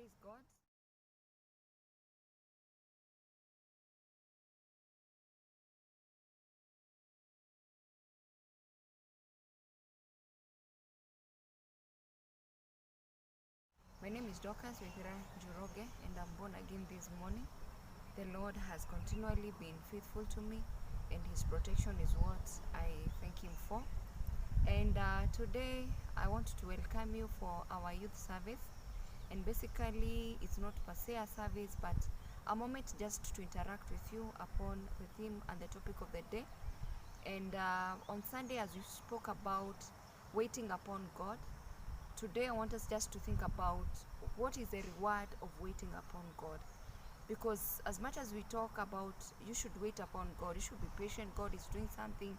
Praise God. My name is Dorcas Wethira Njoroge, and I'm born again this morning. The Lord has continually been faithful to me, and His protection is what I thank Him for. And today I want to welcome you for our youth service. And basically, it's not per se a service, but a moment just to interact with you upon the theme and the topic of the day. And on Sunday, as we spoke about waiting upon God, today I want us just to think about what is the reward of waiting upon God. Because as much as we talk about you should wait upon God, you should be patient, God is doing something,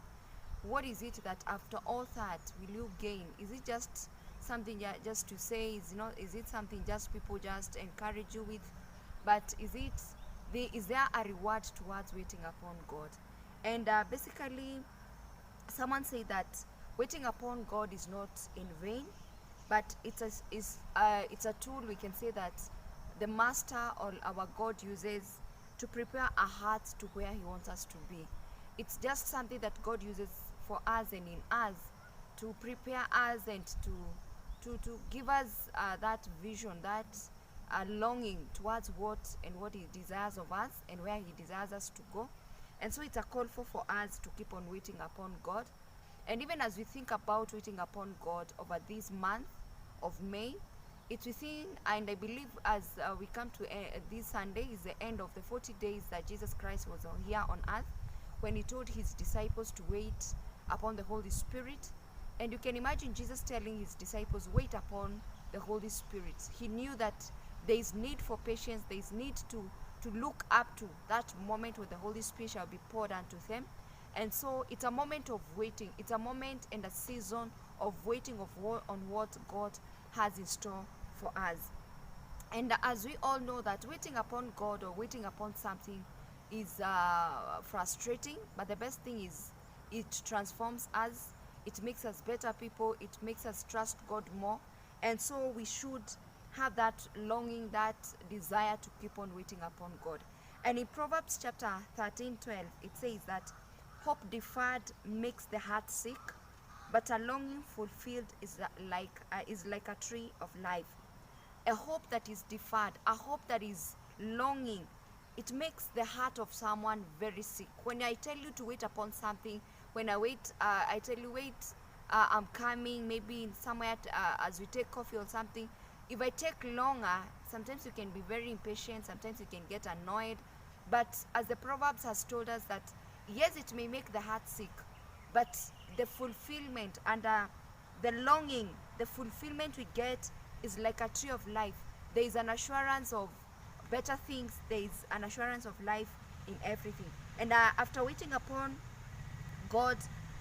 what is it that after all that will you gain? Is it just something just to say? Is it something just people just encourage you with? But is there a reward towards waiting upon God? And basically, someone said that waiting upon God is not in vain, but it's a tool, we can say, that the master or our God uses to prepare our hearts to where He wants us to be. It's just something that God uses for us and in us to prepare us and to give us that vision, that longing towards what He desires of us and where He desires us to go. And so it's a call for us to keep on waiting upon God. And even as we think about waiting upon God over this month of May, it's within, and I believe as we come to this Sunday is the end of the 40 days that Jesus Christ was here on earth, when He told His disciples to wait upon the Holy Spirit. And you can imagine Jesus telling His disciples, wait upon the Holy Spirit. He knew that there is need for patience, there is need to look up to that moment when the Holy Spirit shall be poured unto them. And so it's a moment of waiting. It's a moment and a season of waiting on what God has in store for us. And as we all know that waiting upon God or waiting upon something is frustrating, but the best thing is it transforms us. It makes us better people. It makes us trust God more. And so we should have that longing, that desire to keep on waiting upon God. And in Proverbs chapter 13:12, it says that hope deferred makes the heart sick, but a longing fulfilled is like a tree of life. A hope that is deferred, a hope that is longing, it makes the heart of someone very sick. When I tell you to wait upon something, when I tell you wait, I'm coming, maybe in somewhere as we take coffee or something. If I take longer, sometimes you can be very impatient, sometimes you can get annoyed. But as the Proverbs has told us that yes, it may make the heart sick, but the fulfillment and the longing, the fulfillment we get is like a tree of life. There is an assurance of better things, there is an assurance of life in everything. And after waiting upon God,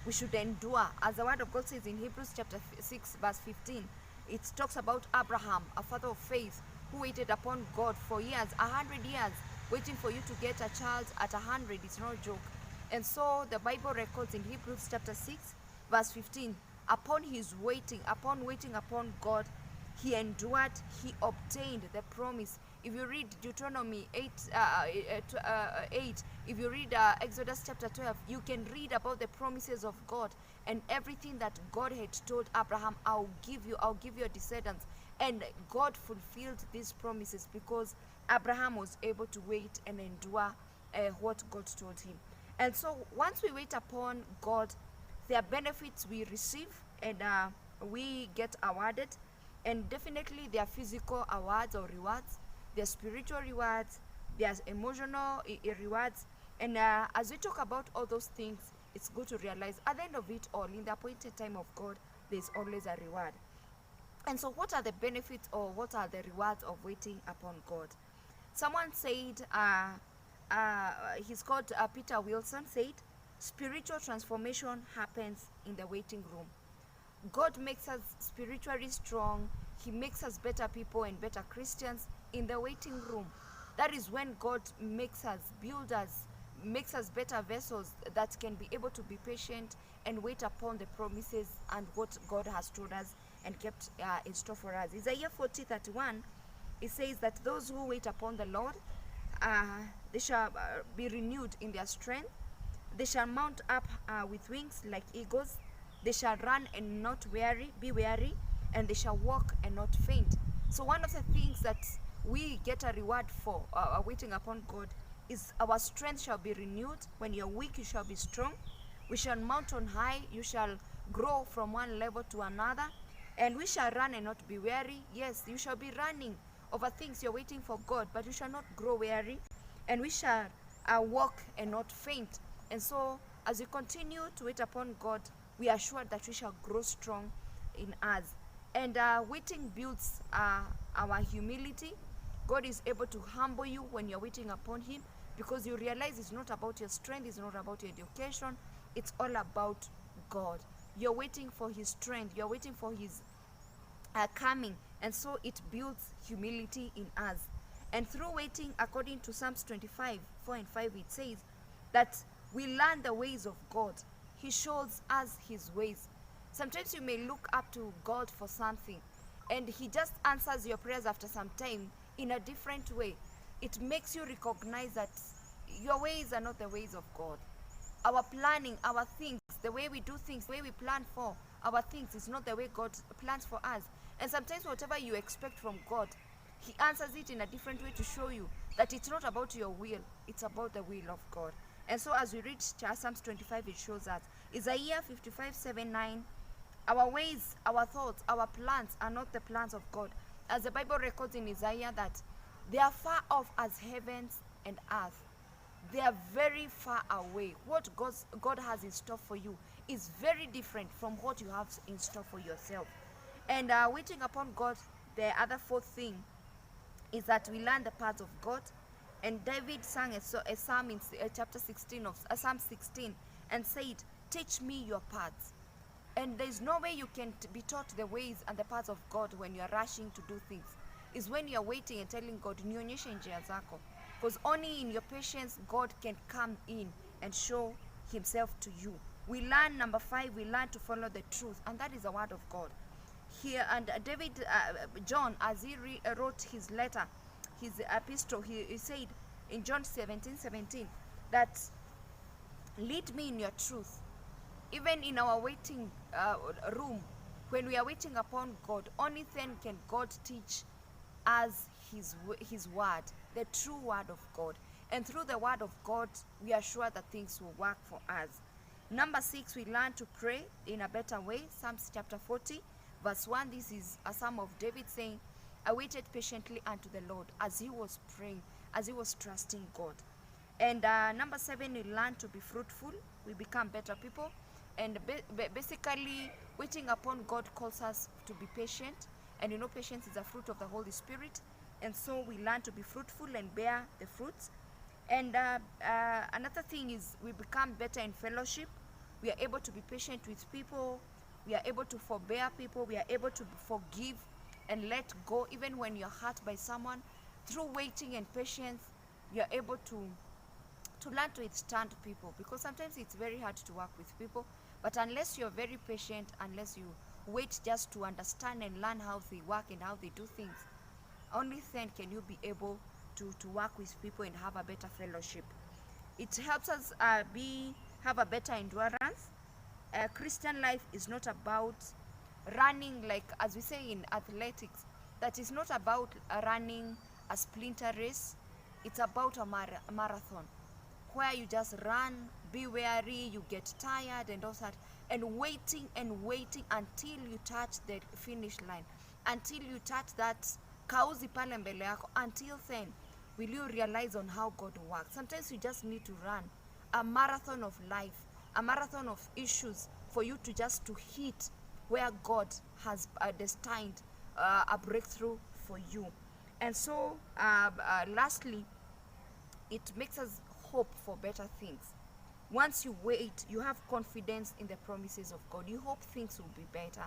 we should endure. As the word of God says in Hebrews chapter 6 verse 15, it talks about Abraham, a father of faith, who waited upon God for years, 100 years, waiting for you to get a child at 100. It's no joke. And so the Bible records in Hebrews chapter 6 verse 15, upon waiting upon God, he endured, he obtained the promise. If you read Deuteronomy 8, if you read Exodus chapter 12, you can read about the promises of God and everything that God had told Abraham, I'll give you your descendants. And God fulfilled these promises because Abraham was able to wait and endure what God told him. And so once we wait upon God, there are benefits we receive and we get awarded. And definitely there are physical awards or rewards, there are spiritual rewards, there are emotional rewards. And as we talk about all those things, it's good to realize at the end of it all, in the appointed time of God, there's always a reward. And so what are the benefits or what are the rewards of waiting upon God? Someone said, he's called Peter Wilson, said, spiritual transformation happens in the waiting room. God makes us spiritually strong. He makes us better people and better Christians in the waiting room. That is when God makes us, build us, makes us better vessels that can be able to be patient and wait upon the promises and what God has told us and kept in store for us. Isaiah 40:31 It says that those who wait upon the Lord, they shall be renewed in their strength. They shall mount up with wings like eagles. They shall run and not be weary, and they shall walk and not faint. So one of the things that we get a reward for waiting upon God is our strength shall be renewed. When you're weak, you shall be strong. We shall mount on high. You shall grow from one level to another. And we shall run and not be weary. Yes, you shall be running over things you're waiting for God, but you shall not grow weary. And we shall walk and not faint. And so, as we continue to wait upon God, we are sure that we shall grow strong in us. And waiting builds our humility. God is able to humble you when you're waiting upon Him, because you realize it's not about your strength, it's not about your education, it's all about God. You're waiting for His strength, you're waiting for His coming, and so it builds humility in us. And through waiting, according to Psalms 25:4-5, it says that we learn the ways of God. He shows us His ways. Sometimes you may look up to God for something, and He just answers your prayers after some time in a different way. It makes you recognize that your ways are not the ways of God. Our planning, our things, the way we do things, the way we plan for our things is not the way God plans for us. And sometimes whatever you expect from God, He answers it in a different way to show you that it's not about your will, it's about the will of God. And so as we read Psalms 25, it shows us. Isaiah 55:7-9, our ways, our thoughts, our plans are not the plans of God. As the Bible records in Isaiah that they are far off as heavens and earth. They are very far away. What God has in store for you is very different from what you have in store for yourself. And waiting upon God, the other fourth thing is that we learn the paths of God. And David sang a psalm in chapter 16 of Psalm 16 and said, "Teach me your paths." And there's no way you can be taught the ways and the paths of God when you're rushing to do things. It's when you're waiting and telling God, nionyeshe njia zako. Because only in your patience, God can come in and show Himself to you. We learn, number 5, we learn to follow the truth, and that is the word of God. Here, and John, as he wrote his letter, his epistle, he said in John 17:17 that lead me in your truth. Even in our waiting room, when we are waiting upon God, only then can God teach us his word, the true word of God. And through the word of God, we are sure that things will work for us. Number 6, we learn to pray in a better way. Psalms chapter 40:1. This is a psalm of David saying, I waited patiently unto the Lord as he was praying, as he was trusting God. And number 7, we learn to be fruitful. We become better people. And basically, waiting upon God calls us to be patient. And you know, patience is a fruit of the Holy Spirit. And so we learn to be fruitful and bear the fruits. And another thing is we become better in fellowship. We are able to be patient with people. We are able to forbear people. We are able to forgive and let go even when you're hurt by someone. Through waiting and patience, you are able to learn to withstand people, because sometimes it's very hard to work with people. But unless you're very patient, unless you wait just to understand and learn how they work and how they do things, only then can you be able to work with people and have a better fellowship. It helps us have a better endurance. Christian life is not about running, like as we say in athletics, that is not about running a splinter race. It's about a marathon, where you just run, be weary, you get tired and all that, and waiting until you touch the finish line, until you touch that kauzi pale mbele yako. Until then, will you realize on how God works? Sometimes you just need to run a marathon of life, a marathon of issues, for you to just to hit where God has destined a breakthrough for you. And so lastly, it makes us hope for better things. Once you wait, you have confidence in the promises of God. You hope things will be better.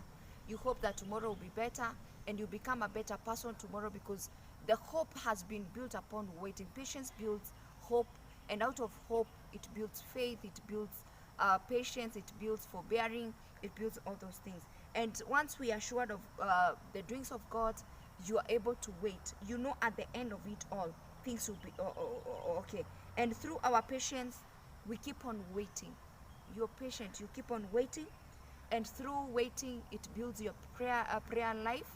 You hope that tomorrow will be better, and you become a better person tomorrow, because the hope has been built upon waiting. Patience builds hope, and out of hope it builds faith, it builds patience, it builds forbearing, it builds all those things. And once we are assured of the doings of God, you are able to wait. You know at the end of it all, things will be okay. And through our patience, we keep on waiting. You're patient, you keep on waiting, and through waiting, it builds your prayer life,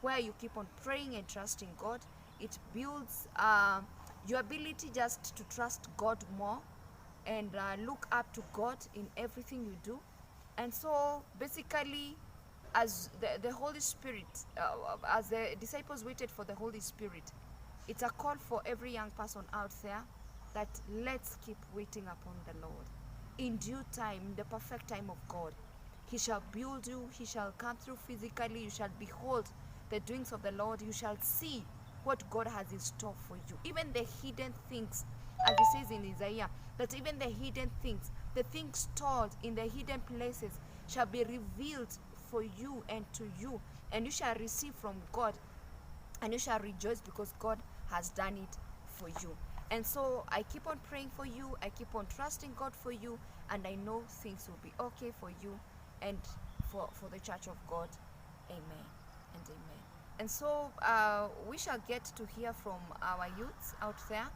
where you keep on praying and trusting God. It builds your ability just to trust God more and look up to God in everything you do. And so basically, as the Holy Spirit, as the disciples waited for the Holy Spirit, it's a call for every young person out there that let's keep waiting upon the Lord. In due time, in the perfect time of God, He shall build you, He shall come through physically, you shall behold the doings of the Lord, you shall see what God has in store for you. Even the hidden things, as He says in Isaiah, that even the hidden things, the things stored in the hidden places, shall be revealed for you and to you, and you shall receive from God, and you shall rejoice because God has done it for you. And so I keep on praying for you, I keep on trusting God for you, and I know things will be okay for you and for the church of God. Amen and amen. And so we shall get to hear from our youths out there,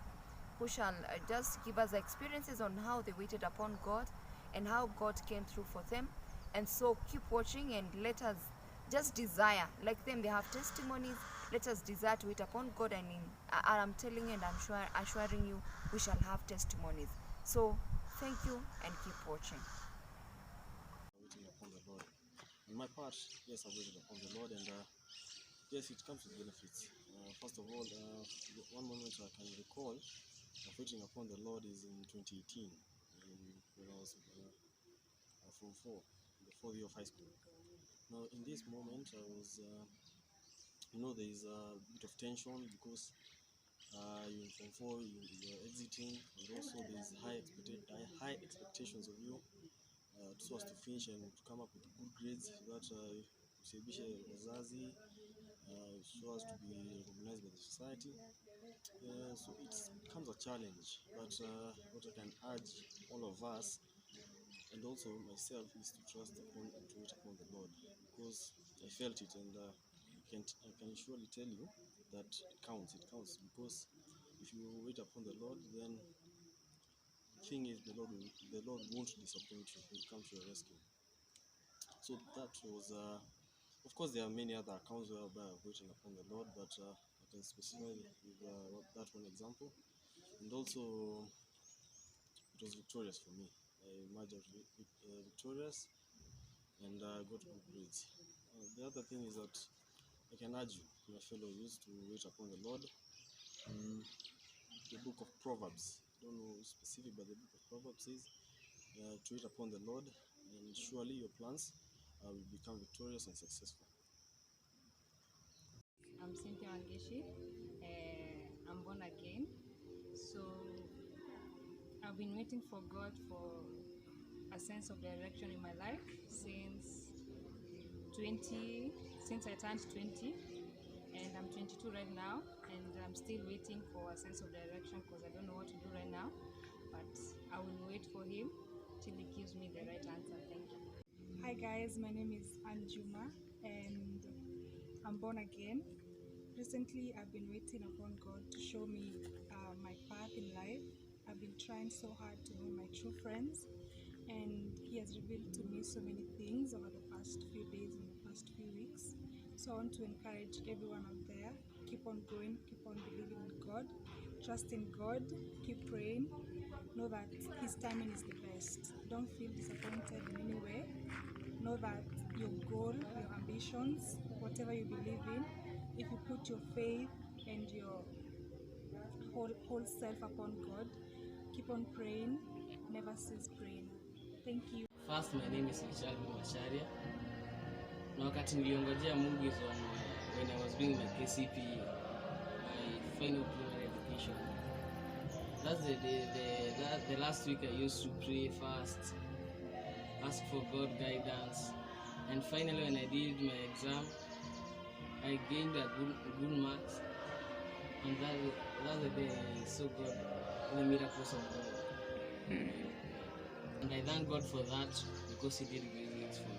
who shall just give us experiences on how they waited upon God and how God came through for them. And so keep watching and let us just desire, like them, they have testimonies. Let us desire to wait upon God, and I'm telling you and I'm assuring you, we shall have testimonies. So thank you and keep watching. Waiting upon the Lord. On my part, yes, I waited upon the Lord, and yes, it comes with benefits. First of all, one moment I can recall of waiting upon the Lord is in 2018, when I was from the 4th year of high school. Now, in this moment, I was, there is a bit of tension because you're in Form 4, you're exiting, and also there's high expectations of you, so as to finish and to come up with good grades so that usaidishe wazazi, so as to be recognized by the society. So it becomes a challenge, but what I can urge all of us and also myself is to trust upon and to wait upon the Lord, because I felt it, and I can surely tell you that it counts, because if you wait upon the Lord, then the thing is the Lord won't disappoint you. He will come to your rescue. So that was of course there are many other accounts whereby I'm waiting upon the Lord, but I can specifically give that one example. And also it was victorious for me. I emerged out victorious, and got good grades. The other thing is that I can urge you, my fellow youths, to wait upon the Lord. The book of Proverbs, I don't know specific, but the book of Proverbs says to wait upon the Lord, and surely your plans will become victorious and successful. I'm Cynthia Wangeshi. I'm born again. So I've been waiting for God for a sense of direction in my life since I turned 20, and I'm 22 right now, and I'm still waiting for a sense of direction because I don't know what to do right now, but I will wait for Him till He gives me the right answer. Thank you. Hi guys, my name is Anjuma and I'm born again. Recently, I've been waiting upon God to show me my path in life. I've been trying so hard to know my true friends, and He has revealed to me so many things over the past few days and the past few weeks. So I want to encourage everyone out there, keep on going, keep on believing in God, trust in God, keep praying, know that His timing is the best. Don't feel disappointed in any way. Know that your goal, your ambitions, whatever you believe in, if you put your faith and your whole self upon God, keep on praying, never cease praying. Thank you. First, my name is Richard Masharia. Na wakati niliongojea Mungu is on when I was doing my KCPE, my final primary education. That's the last week I used to pray fast, ask for God guidance, and finally when I did my exam, I gained a good marks, and that's the day I saw God, the miracles of God. And I thank God for that because He did great things for me.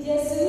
Matter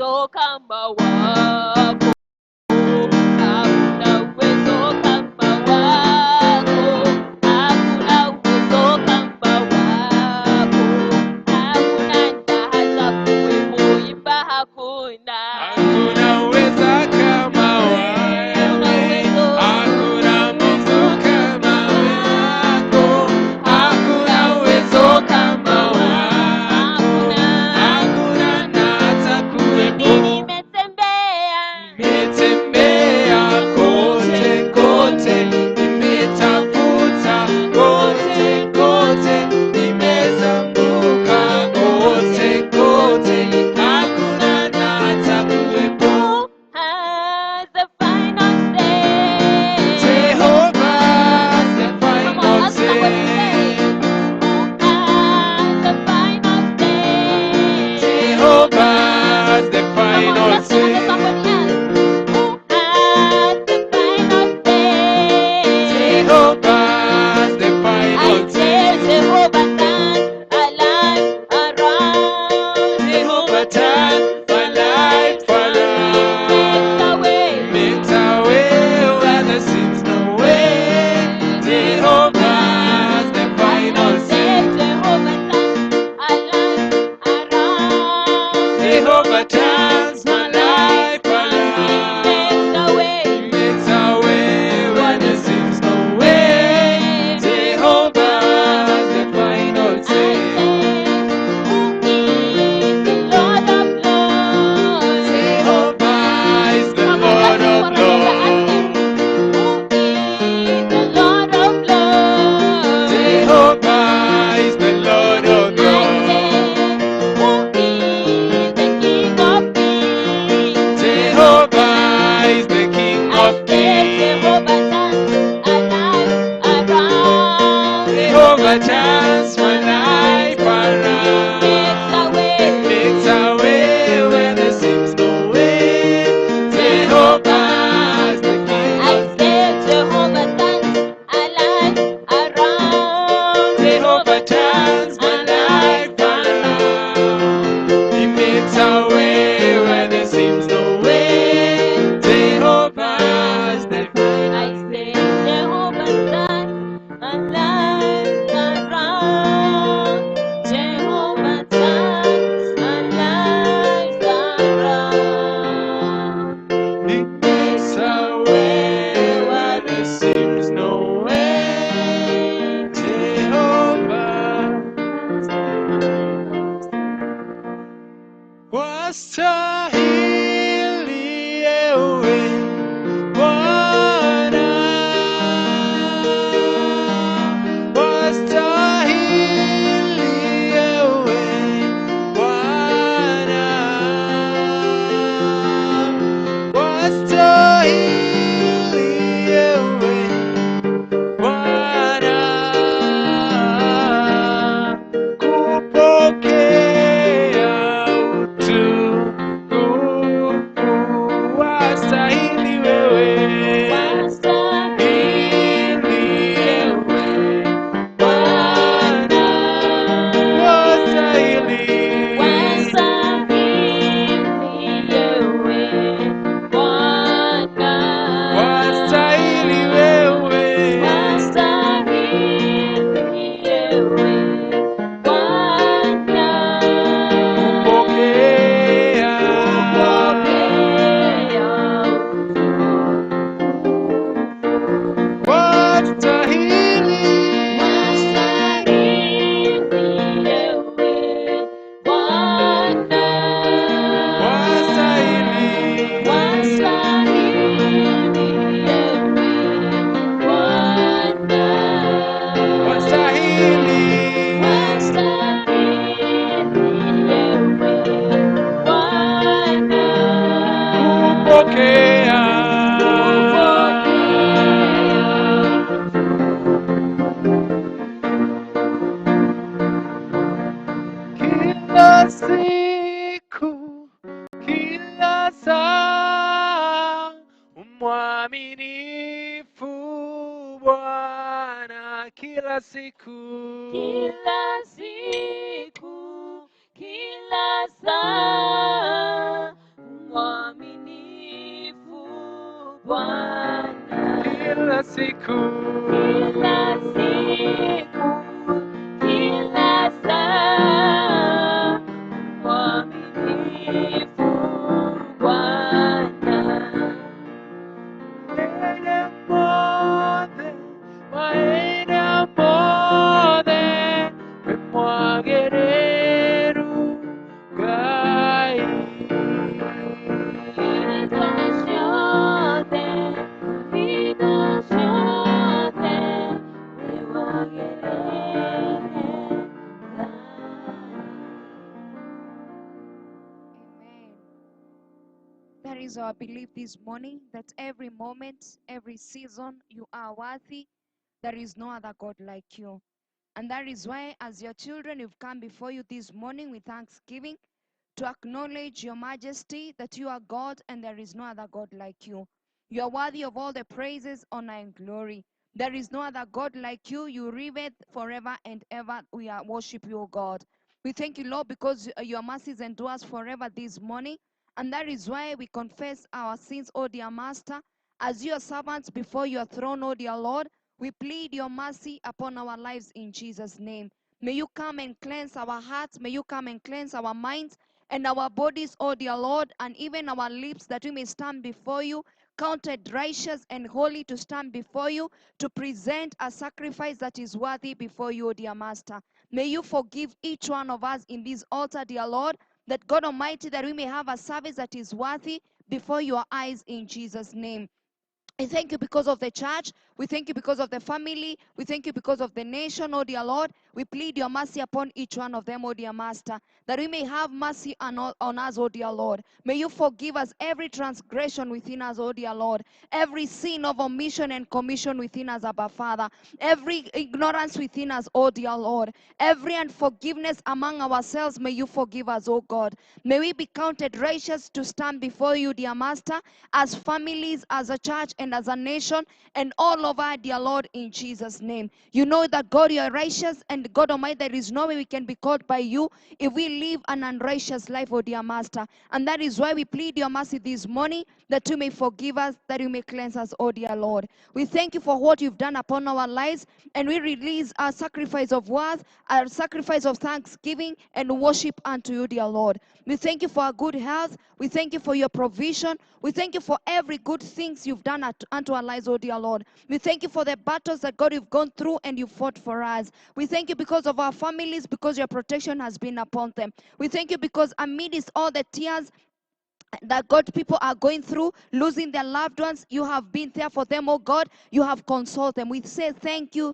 uwezo kama wako. Hakuna uwezo kama wako. Hakuna uwezo kama wako. Hakuna hata kuimba hakuna. Hakuna uweza kama wewe, hakuna Mungu kama wako, hakuna uwezo kama wako, hakuna na hata kuwepo. Nimetembea kote kote, nimetafuta kote kote, nimezunguka kote kote, hakuna na hata kuwepo. Has the final say. Jehovah's the Come on, final that's not what you say. say. Has the final say. Jehovah's the Come on, final let's go to say. somebody else. Who has the final say? Jehovah's the I final say say. Jehovah stands alive around. Jehovah turns my life around. Makes a way. Makes a way where there seems no way. Jehovah's the final I say say. Jehovah stands alive around. Jehovah turns my life around. Makes a way. Makes a way where there seems no way. Jehovah's the final I say. say, who is the Lord of Lords? Jehovah is the Come on, Lord let's of sing for Lords. Who is the Lord of Lords? Jehovah is the Lord of I say, Lords. who is the King of Kings? Jehovah is the King I of say, Kings. Jehovah stands alive around. Jehovah turns my life Makes a around. way. Makes a way where there seems no way. Jehovah is the King I of say Kings. Jehovah stands alive around. Jehovah turns my life around. He makes a way where there seems no way. Jehovah is the I say Jehovah stands alive around. Jehovah stands alive around. He makes a way where there seems no way. Jehovah wastahili ewe Bwana, wastahili ewe Bwana, wastahili ewe Bwana, kupokea utukufu, wastahili wewe, wastahili ewe Bwana, wastahili, wastahili wewe, kupokea Kila siku, kila saa, mwaminifu Bwana, kila siku, kila saa siku, kila siku, kila saa, mwaminifu Bwana. waenda mbothe, waenda mbothe, we mwagĩrĩru Ngai. Vida ciothe, vida ciothe, we mwagĩrĩru Amen. That is our belief this morning, that every moment, every season, you are worthy. There is no other God like you. And that is why, as your children, we've come before you this morning with thanksgiving to acknowledge your majesty, that you are God and there is no other God like you. You are worthy of all the praises, honor, and glory. There is no other God like you. You remain forever and ever. We worship you, O God. We thank you, Lord, because your mercies endure us forever this morning. And that is why we confess our sins, O dear Master, as your servants before your throne, O dear Lord. We plead your mercy upon our lives in Jesus' name. May you come and cleanse our hearts. May you come and cleanse our minds and our bodies, O dear Lord, and even our lips, that we may stand before you, counted righteous and holy, to stand before you, to present a sacrifice that is worthy before you, O dear Master. May you forgive each one of us in this altar, dear Lord, that God Almighty, that we may have a service that is worthy before your eyes in Jesus' name. We thank you because of the church. We thank you because of the family. We thank you because of the nation, oh dear Lord. We plead your mercy upon each one of them, oh dear Master, that we may have mercy on us, oh dear Lord. May you forgive us every transgression within us, oh dear Lord. Every sin of omission and commission within us, Abba Father. Every ignorance within us, oh dear Lord. Every unforgiveness among ourselves, may you forgive us, oh God. May we be counted righteous to stand before you, dear Master, as families, as a church, and as a nation, and all over, dear Lord, in Jesus' name. You know that, God, you are righteous, and God Almighty, there is no way we can be called by you if we live an unrighteous life, oh dear Master. And that is why we plead your mercy this morning, that you may forgive us, that you may cleanse us, oh dear Lord. We thank you for what you've done upon our lives, and we release our sacrifice of worth, our sacrifice of thanksgiving and worship unto you, dear Lord. We thank you for our good health. We thank you for your provision. We thank you for every good things you've done unto our lives, oh dear Lord. We thank you for the battles that, God, you've gone through and you fought for us. We thank you because of our families, because your protection has been upon them. We thank you because amidst all the tears that, God, people are going through, losing their loved ones, you have been there for them, oh God. You have consoled them. We say thank you,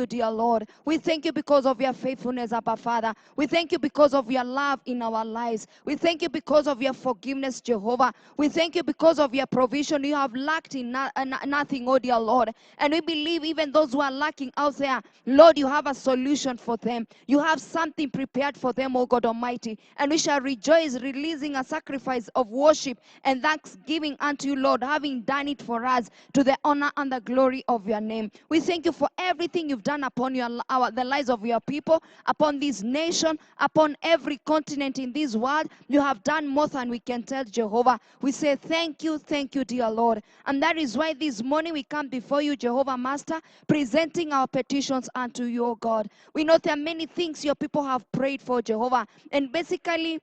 dear Lord. We thank you because of your faithfulness, Abba Father. We thank you because of your love in our lives. We thank you because of your forgiveness, Jehovah. We thank you because of your provision. You have lacked in nothing, oh dear Lord. And we believe even those who are lacking out there, Lord, you have a solution for them. You have something prepared for them, oh God Almighty. And we shall rejoice, releasing a sacrifice of worship and thanksgiving unto you, Lord, having done it for us, to the honor and the glory of your name. We thank you for everything you've done upon the lives of your people, upon this nation, upon every continent in this world. You have done more than we can tell, Jehovah. We say thank you, dear Lord. And that is why this morning we come before you, Jehovah Master, presenting our petitions unto you, O God. We know there are many things your people have prayed for, Jehovah. And basically,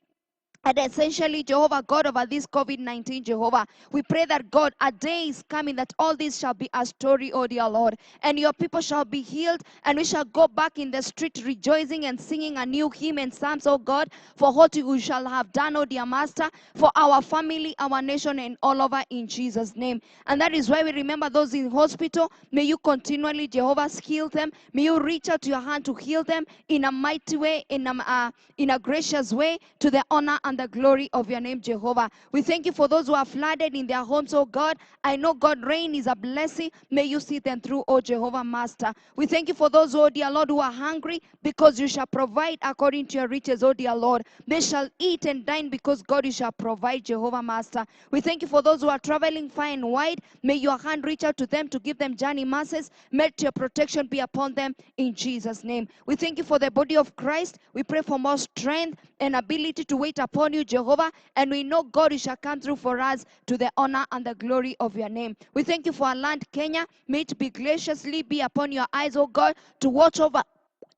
and essentially, Jehovah, God, over this COVID-19, Jehovah, we pray that, God, a day is coming that all this shall be a story, oh dear Lord, and your people shall be healed, and we shall go back in the street rejoicing and singing a new hymn and psalms, oh God, for what you shall have done, oh dear Master, for our family, our nation, and all over, in Jesus' name. And that is why we remember those in hospital. May you continually, Jehovah, heal them. May you reach out your hand to heal them in a mighty way, in a gracious way, to the honor and the glory of your name, Jehovah. We thank you for those who are flooded in their homes, oh God. I know, God, rain is a blessing. May you see them through, oh Jehovah Master. We thank you for those, oh dear Lord, who are hungry, because you shall provide according to your riches, oh dear Lord. They shall eat and dine because, God, you shall provide, Jehovah Master. We thank you for those who are traveling far and wide. May your hand reach out to them to give them journey mercies. Let your protection be upon them in Jesus' name. We thank you for the body of Christ. We pray for more strength and ability to wait upon upon you, Jehovah, and we know, God, you shall come through for us to the honor and the glory of your name. We thank you for our land, Kenya. May it be graciously be upon your eyes, oh God, to watch over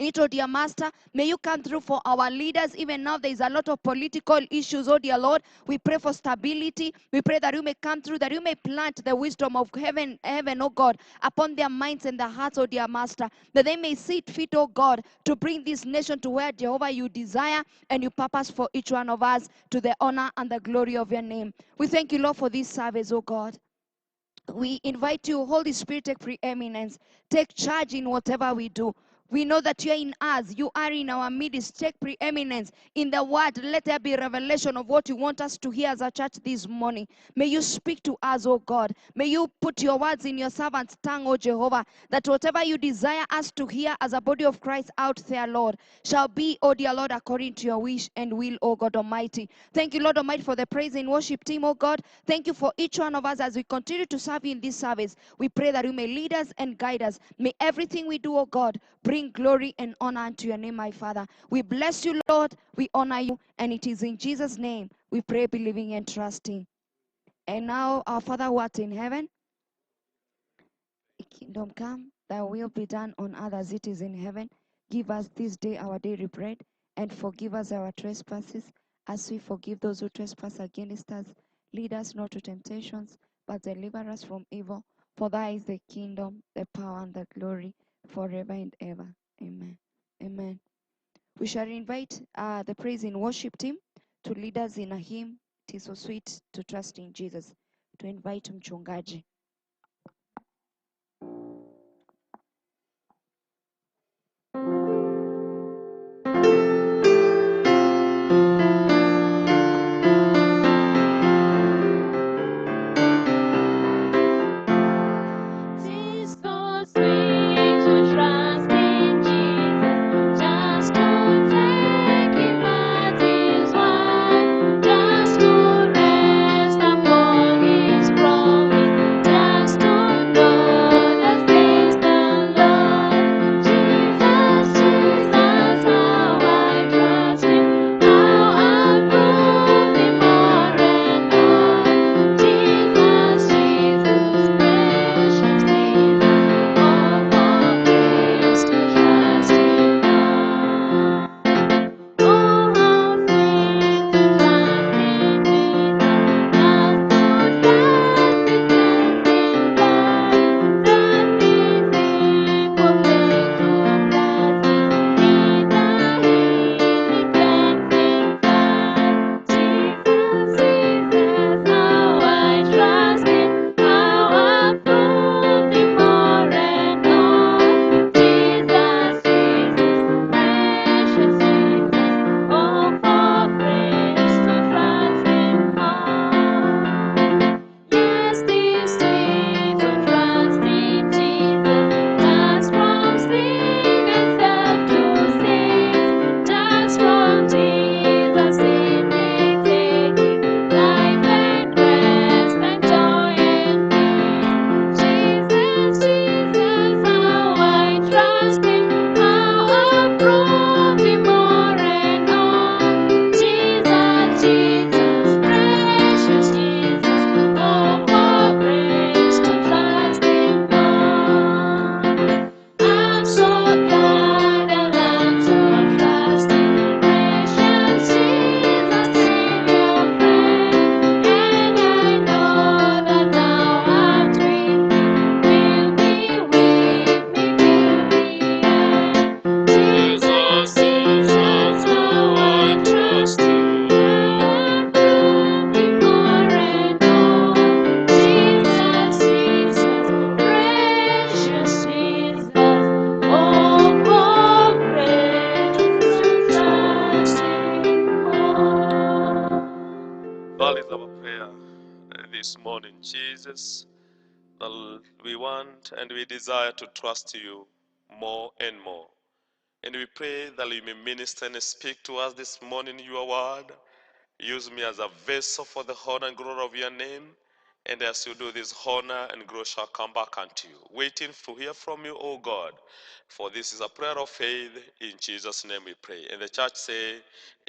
it, oh dear Master. May you come through for our leaders. Even now, there is a lot of political issues, oh dear Lord. We pray for stability. We pray that you may come through, that you may plant the wisdom of heaven, oh God, upon their minds and their hearts, oh dear Master, that they may see it fit, oh God, to bring this nation to where, Jehovah, you desire and you purpose for each one of us, to the honor and the glory of your name. We thank you, Lord, for this service, oh God. We invite you, Holy Spirit, take preeminence. Take charge in whatever we do. We know that you are in us. You are in our midst. Take preeminence in the word. Let there be revelation of what you want us to hear as a church this morning. May you speak to us, oh God. May you put your words in your servant's tongue, oh Jehovah, that whatever you desire us to hear as a body of Christ out there, Lord, shall be, oh dear Lord, according to your wish and will, oh God Almighty. Thank you, Lord Almighty, for the praise and worship team, oh God. Thank you for each one of us as we continue to serve you in this service. We pray that you may lead us and guide us. May everything we do, oh God, bring glory and honor unto your name, my Father. We bless you, Lord. We honor you. And it is in Jesus' name we pray, believing and trusting. And now, our Father who art in heaven, kingdom come, thy will be done on earth as it is in heaven. Give us this day our daily bread, and forgive us our trespasses, as we forgive those who trespass against us. Lead us not to temptations, but deliver us from evil. For thy is the kingdom, the power, and the glory, forever and ever. Amen. Amen. We shall invite the praise and worship team to lead us in a hymn. It is so sweet to trust in Jesus. To invite mchungaji. It's so sweet to trust in Jesus, just to take Him at His word, just to rest upon His promise, just to know that He's the Lord. Jesus, Jesus, how I trust Him, how I prove Him more and more. Jesus, Jesus, precious Jesus, oh, for grace to trust Him more. Oh, how sweet to trust in Jesus, just to trust His cleansing blood, trust His simple faith to gladly in the healing cleansing flood. Jesus, Jesus, how I trust Him, how I prove Him more and more. Jesus, Jesus, precious Jesus, oh, for grace to trust Him more. Yes, it's sweet to trust in Jesus, just from sin and self to sin, just from Jesus imitating life and rest and joy and peace. Jesus, Jesus, how I trust Him, how I prove Him more and more. Jesus, Jesus, precious Jesus, oh, for grace to trust Him more. I'm so glad and I'm so trusting, precious Jesus, Savior, friend, and I know that Thou art with me, will be with me till the end. Jesus, Jesus, how I trust You, how I prove Him more and more. Jesus, Jesus, precious Jesus, oh, for grace to trust Him more. That is our prayer this morning, Jesus. That we want and we desire to trust You more and more. And we pray that You may minister and speak to us this morning Your word. Use me as a vessel for the honor and glory of Your name. And as you do this, honor and glory shall come back unto you. Waiting to hear from you, O God. For this is a prayer of faith. In Jesus' name we pray. And the church say,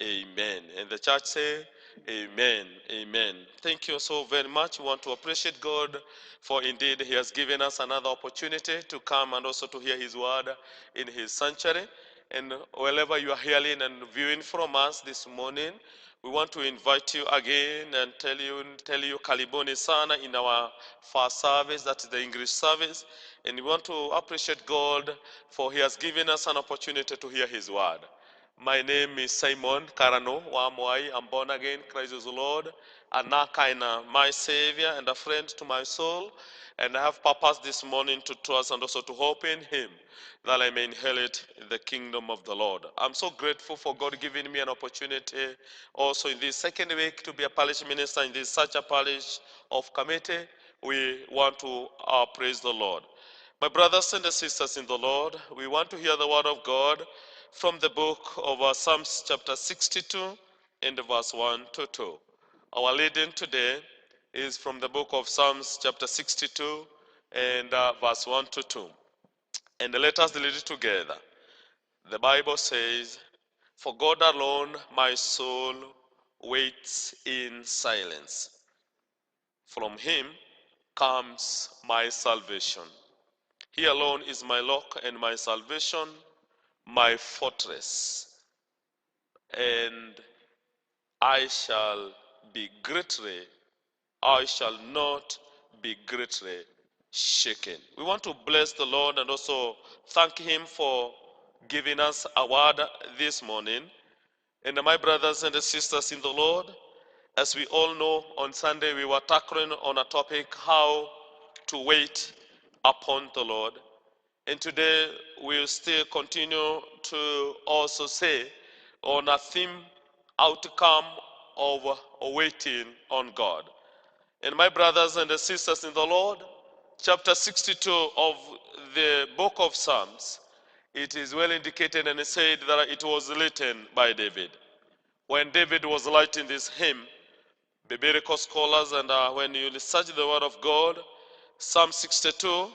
Amen. And the church say, Amen. Amen. Thank you so very much. We want to appreciate God, for indeed He has given us another opportunity to come and also to hear His word in His sanctuary. And wherever you are hearing and viewing from us this morning, we want to invite you again and tell you Karibuni sana in our first service, that is the English service. And we want to appreciate God, for He has given us an opportunity to hear His word. My name is Simon Karano Wamwai. I'm born again, Christ is the Lord, and Nakaina, my Savior and a friend to my soul. And I have purpose this morning to trust and also to hope in Him, that I may inherit the kingdom of the Lord. I'm so grateful for God giving me an opportunity also in this second week to be a parish minister in this such a parish of Kamete. We want to praise the Lord. My brothers and sisters in the Lord, we want to hear the word of God from the book of Psalms chapter 62 and verse 1 to 2. Our reading today is from the book of Psalms chapter 62 and verse 1 to 2. And let us read it together. The Bible says, "For God alone my soul waits in silence. From Him comes my salvation. He alone is my rock and my salvation, my fortress, and I shall not be greatly shaken." We want to bless the Lord and also thank Him for giving us a word this morning. And my brothers and sisters in the Lord, as we all know, on Sunday we were tackling on a topic, how to wait upon the Lord. And today we'll still continue to also say on a theme, outcome of waiting on God. And my brothers and sisters in the Lord, chapter 62 of the book of Psalms, it is well indicated and said that it was written by David. When David was writing this hymn, biblical scholars and when you research the word of God, Psalm 62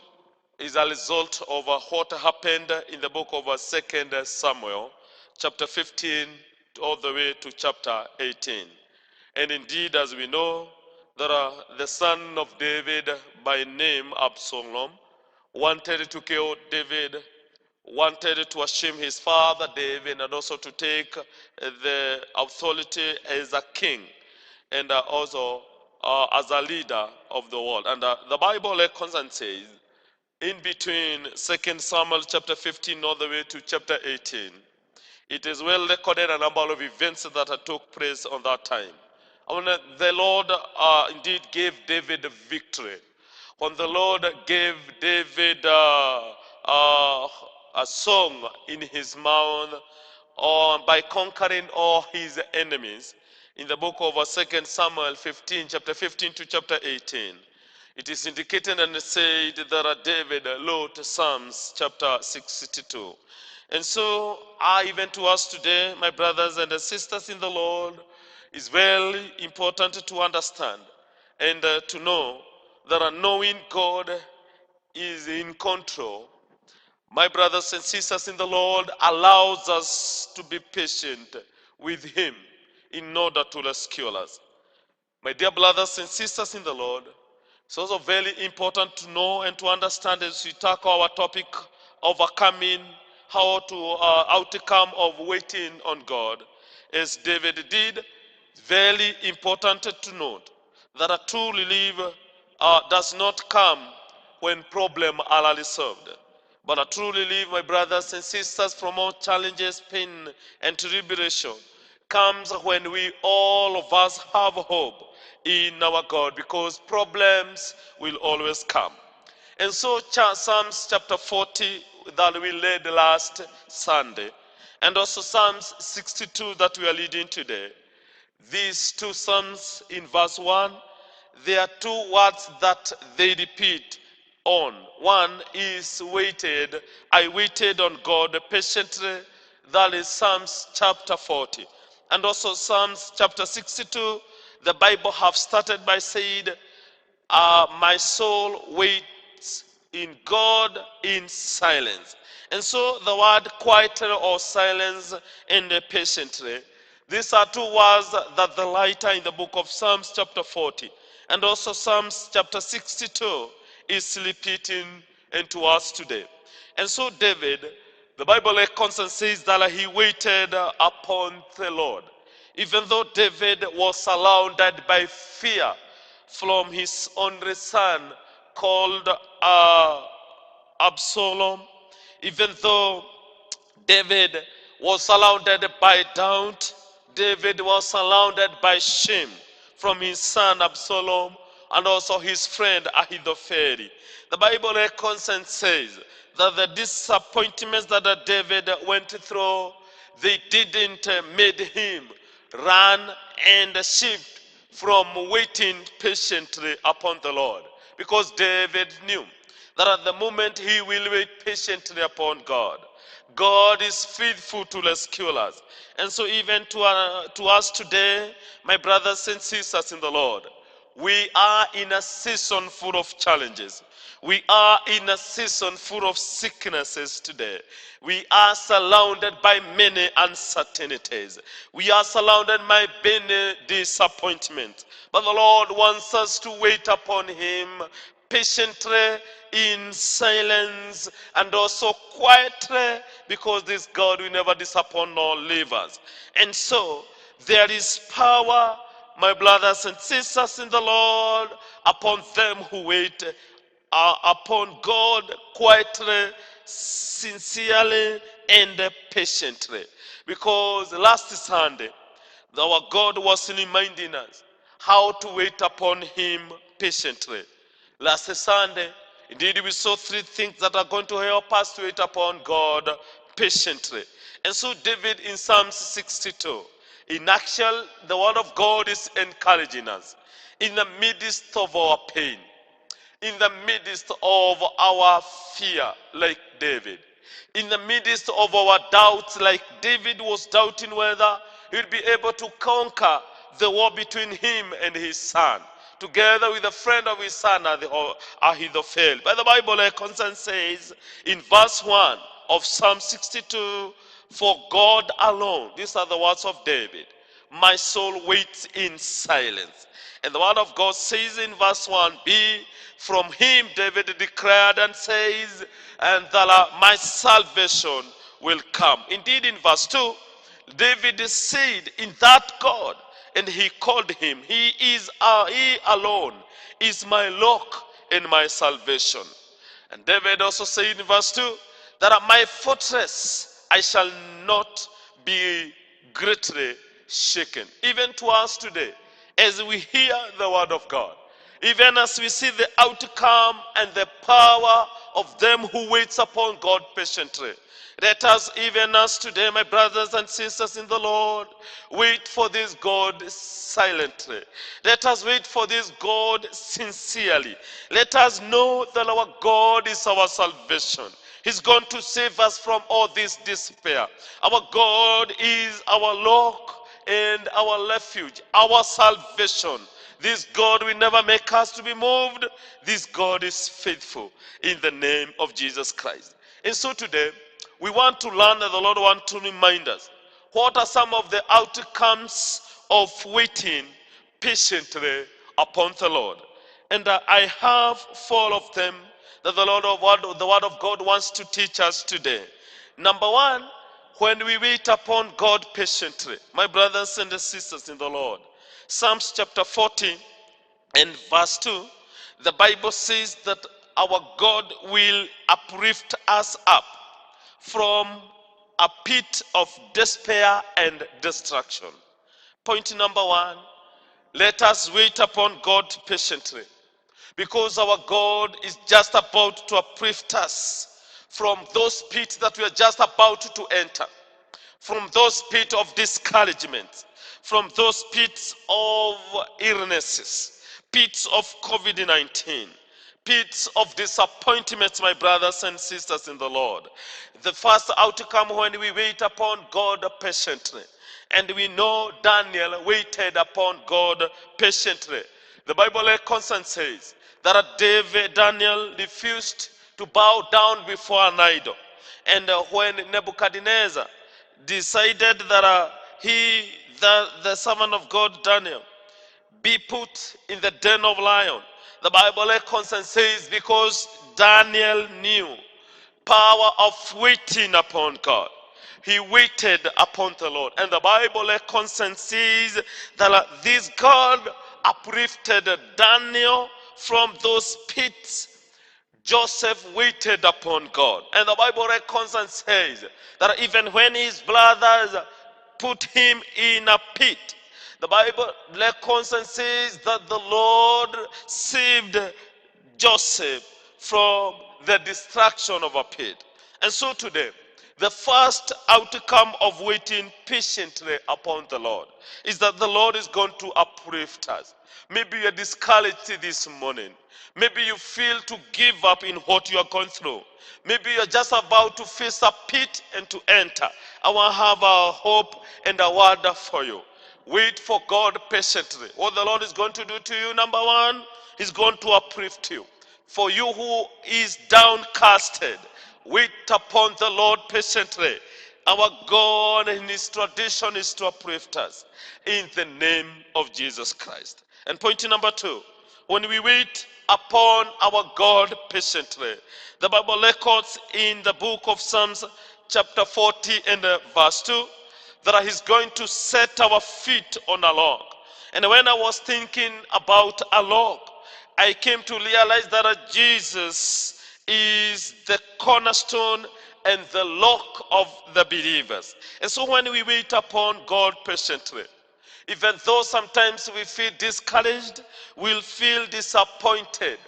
is a result of what happened in the book of 2 Samuel, chapter 15 all the way to chapter 18. And indeed, as we know, that the son of David by name Absalom wanted to kill David, wanted to shame his father David, and also to take the authority as a king and also as a leader of the world. And the Bible records and says, in between 2 Samuel chapter 15 all the way to chapter 18, it is well recorded a number of events that took place on that time. When the Lord indeed gave David victory, when the Lord gave David a song in his mouth by conquering all his enemies, in the book of 2 Samuel 15, chapter 15 to chapter 18, it is indicated and said that David wrote Psalms chapter 62. And so, even to us today, my brothers and sisters in the Lord, is very important to understand and to know that knowing God is in control, my brothers and sisters in the Lord, allows us to be patient with Him in order to rescue us. My dear brothers and sisters in the Lord, it's also very important to know and to understand as we tackle our topic, overcoming, how to outcome of waiting on God. As David did, it's very important to note that a true relief does not come when problems are resolved. But a true relief, my brothers and sisters, from all challenges, pain, and tribulation comes when we, all of us, have hope in our God, because problems will always come. And so Psalms chapter 40 that we read last Sunday, and also Psalms 62 that we are reading today, these two Psalms in verse 1, there are two words that they repeat on. One is waited. I waited on God patiently. That is Psalms chapter 40. And also Psalms chapter 62, the Bible have started by saying, my soul waits in God in silence. And so the word quietly or silence and patiently, these are two words that the writer in the book of Psalms chapter 40 and also Psalms chapter 62 is repeating into us today. And so David, the Bible constantly says that he waited upon the Lord. Even though David was surrounded by fear from his only son called Absalom, even though David was surrounded by doubt, David was surrounded by shame from his son Absalom and also his friend Ahithophel. The Bible constantly says that the disappointments that David went through, they didn't made him run and shift from waiting patiently upon the Lord. Because David knew that at the moment he will wait patiently upon God, God is faithful to rescue us. And so even to us today, my brothers and sisters in the Lord, we are in a season full of challenges. We are in a season full of sicknesses today. We are surrounded by many uncertainties. We are surrounded by many disappointments. But the Lord wants us to wait upon him patiently in silence and also quietly, because this God will never disappoint nor leave us. And so there is power, my brothers and sisters in the Lord, upon them who wait upon God quietly, sincerely, and patiently. Because last Sunday, our God was reminding us how to wait upon him patiently. Last Sunday, indeed, we saw three things that are going to help us to wait upon God patiently. And so David in Psalm 62, in actual, the word of God is encouraging us in the midst of our pain, in the midst of our fear, like David, in the midst of our doubts, like David was doubting whether he'd be able to conquer the war between him and his son, together with a friend of his son, Ahithophel. But the Bible constantly says in verse 1 of Psalm 62, for God alone, these are the words of David, my soul waits in silence. And the word of God says in verse 1b, from him David declared and says, and that my salvation will come. Indeed, in verse 2, David said, in that God, and he called him, he alone is my rock and my salvation. And David also said in verse 2, that at my fortress I shall not be greatly shaken. Even to us today, as we hear the word of God, even as we see the outcome and the power of them who waits upon God patiently, let us, even as today, my brothers and sisters in the Lord, wait for this God silently. Let us wait for this God sincerely. Let us know that our God is our salvation. He's going to save us from all this despair. Our God is our rock and our refuge, our salvation. This God will never make us to be moved. This God is faithful in the name of Jesus Christ. And so today, we want to learn that the Lord wants to remind us what are some of the outcomes of waiting patiently upon the Lord. And I have four of them that the word of God wants to teach us today. Number one, when we wait upon God patiently, my brothers and sisters in the Lord, Psalms chapter 40 and verse 2, the Bible says that our God will uplift us up from a pit of despair and destruction. Point number one, let us wait upon God patiently, because our God is just about to uplift us from those pits that we are just about to enter, from those pits of discouragement, from those pits of illnesses, pits of COVID-19, pits of disappointments, my brothers and sisters in the Lord. The first outcome when we wait upon God patiently, and we know Daniel waited upon God patiently. The Bible constantly says that Daniel refused to bow down before an idol. And when Nebuchadnezzar decided that the servant of God Daniel be put in the den of lion, the Bible constantly says because Daniel knew power of waiting upon God. He waited upon the Lord. And the Bible constantly says that this God uplifted Daniel from those pits. Joseph waited upon God. And the Bible constantly says that even when his brothers put him in a pit, the Bible constantly says that the Lord saved Joseph from the destruction of a pit. And so today, the first outcome of waiting patiently upon the Lord is that the Lord is going to uplift us. Maybe you're discouraged this morning. Maybe you feel to give up in what you are going through. Maybe you're just about to face a pit and to enter. I want to have a hope and a word for you. Wait for God patiently. What the Lord is going to do to you, number one, He's going to uplift you. For you who is downcasted, wait upon the Lord patiently. Our God in His tradition is to uplift us in the name of Jesus Christ. And point number two, when we wait upon our God patiently, the Bible records in the book of Psalms chapter 40 and verse 2 that He's going to set our feet on a log. And when I was thinking about a log, I came to realize that Jesus is the cornerstone and the rock of the believers. And so when we wait upon God patiently, even though sometimes we feel discouraged, we'll feel disappointed,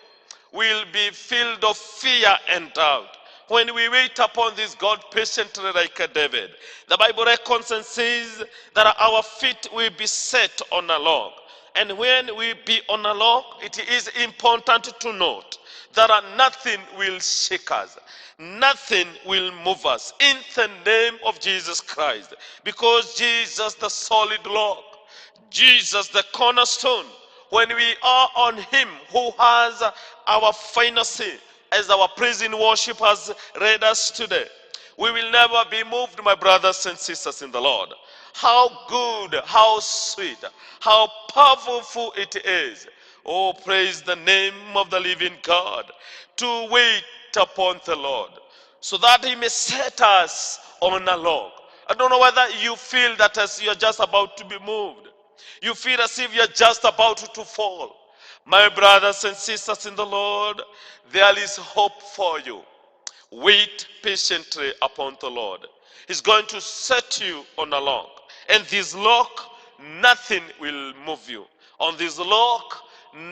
we'll be filled of fear and doubt. When we wait upon this God patiently like David, the Bible records and says that our feet will be set on a log. And when we be on a log, it is important to note that nothing will shake us. Nothing will move us in the name of Jesus Christ. Because Jesus, the solid log, Jesus, the cornerstone, when we are on Him who has our final say, as our praise in worship has read us today, we will never be moved, my brothers and sisters in the Lord. How good, how sweet, how powerful it is. Oh, praise the name of the living God, to wait upon the Lord, so that He may set us on a log. I don't know whether you feel that as you're just about to be moved, you feel as if you're just about to fall. My brothers and sisters in the Lord, there is hope for you. Wait patiently upon the Lord. He's going to set you on a log. And this log, nothing will move you. On this log,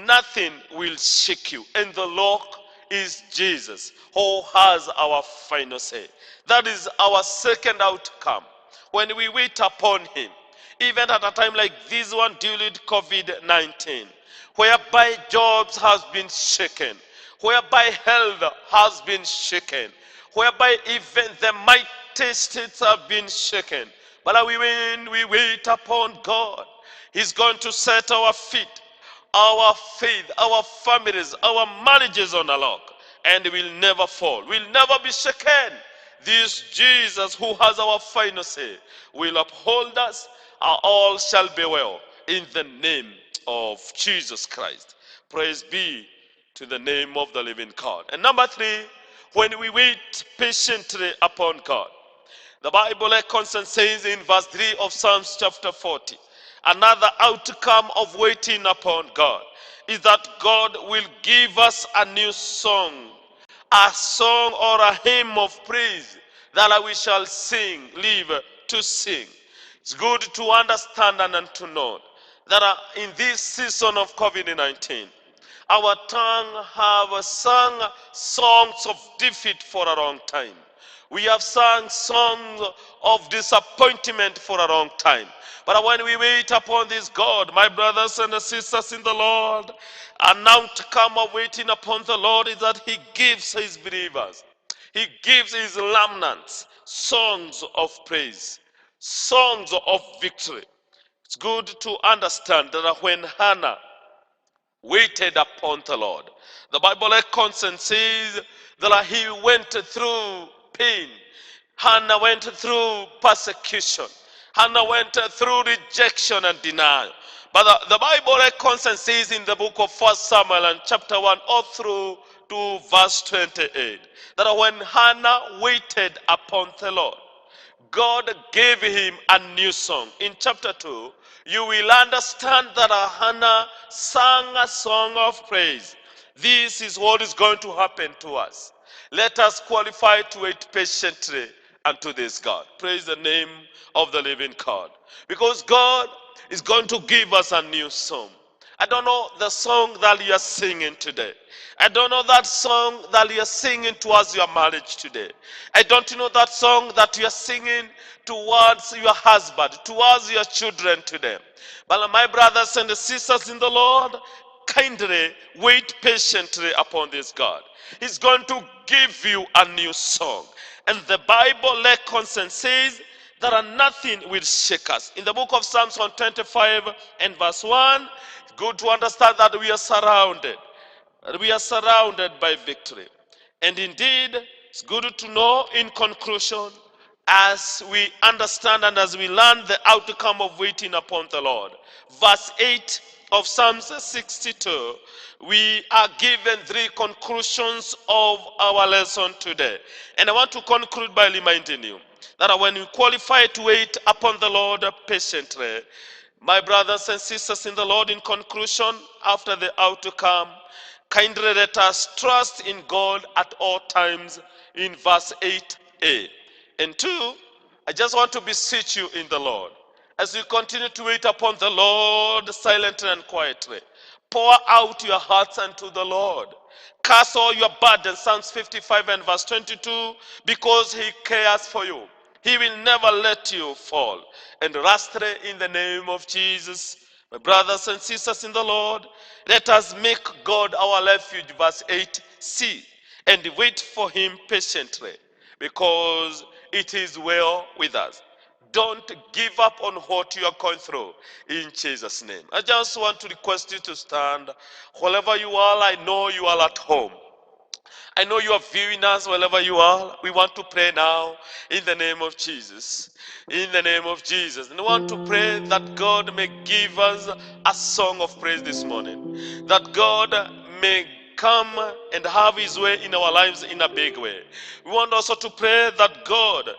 nothing will shake you. And the log is Jesus, who has our final say. That is our second outcome. When we wait upon Him, even at a time like this one during COVID-19, whereby jobs has been shaken, whereby health has been shaken, whereby even the mighty states have been shaken. But when we wait upon God, He's going to set our feet, our faith, our families, our marriages on a log, and we'll never fall. We'll never be shaken. This Jesus, who has our final say, will uphold us. Our all shall be well in the name of Jesus Christ. Praise be to the name of the living God. And number three, when we wait patiently upon God, the Bible constantly says in verse 3 of Psalms chapter 40, another outcome of waiting upon God is that God will give us a new song, a song or a hymn of praise that we shall sing, live to sing. It's good to understand and to know that in this season of COVID-19, our tongue have sung songs of defeat for a long time. We have sung songs of disappointment for a long time. But when we wait upon this God, my brothers and sisters in the Lord, an outcome of waiting upon the Lord is that He gives His believers, He gives His remnants songs of praise, songs of victory. It's good to understand that when Hannah waited upon the Lord. The Bible records and says that he went through pain. Hannah went through persecution. Hannah went through rejection and denial. But the Bible records and says in the book of 1 Samuel and chapter 1 all through to verse 28 that when Hannah waited upon the Lord, God gave him a new song. In chapter 2, you will understand that Hannah sang a song of praise. This is what is going to happen to us. Let us qualify to wait patiently unto this God. Praise the name of the living God. Because God is going to give us a new song. I don't know the song that you are singing today. I don't know that song that you are singing towards your marriage today. I don't know that song that you are singing towards your husband, towards your children today. But my brothers and sisters in the Lord, kindly wait patiently upon this God. He's going to give you a new song. And the Bible records and says that nothing will shake us. In the book of Psalms 125 and verse 1, it's good to understand that we are surrounded. That we are surrounded by victory. And indeed, it's good to know in conclusion, as we understand and as we learn the outcome of waiting upon the Lord. Verse 8 of Psalms 62, we are given three conclusions of our lesson today. And I want to conclude by reminding you that when you qualify to wait upon the Lord patiently, my brothers and sisters in the Lord, in conclusion, after the outcome, kindly let us trust in God at all times in verse 8a. And 2, I just want to beseech you in the Lord, as you continue to wait upon the Lord silently and quietly, pour out your hearts unto the Lord. Cast all your burdens, Psalms 55 and verse 22, because he cares for you. He will never let you fall. And lastly, in the name of Jesus, my brothers and sisters in the Lord, let us make God our refuge, verse 8c, and wait for him patiently, because it is well with us. Don't give up on what you are going through in Jesus' name. I just want to request you to stand. Wherever you are, I know you are at home. I know you are viewing us wherever you are. We want to pray now in the name of Jesus. In the name of Jesus. And we want to pray that God may give us a song of praise this morning. That God may come and have his way in our lives in a big way. We want also to pray that God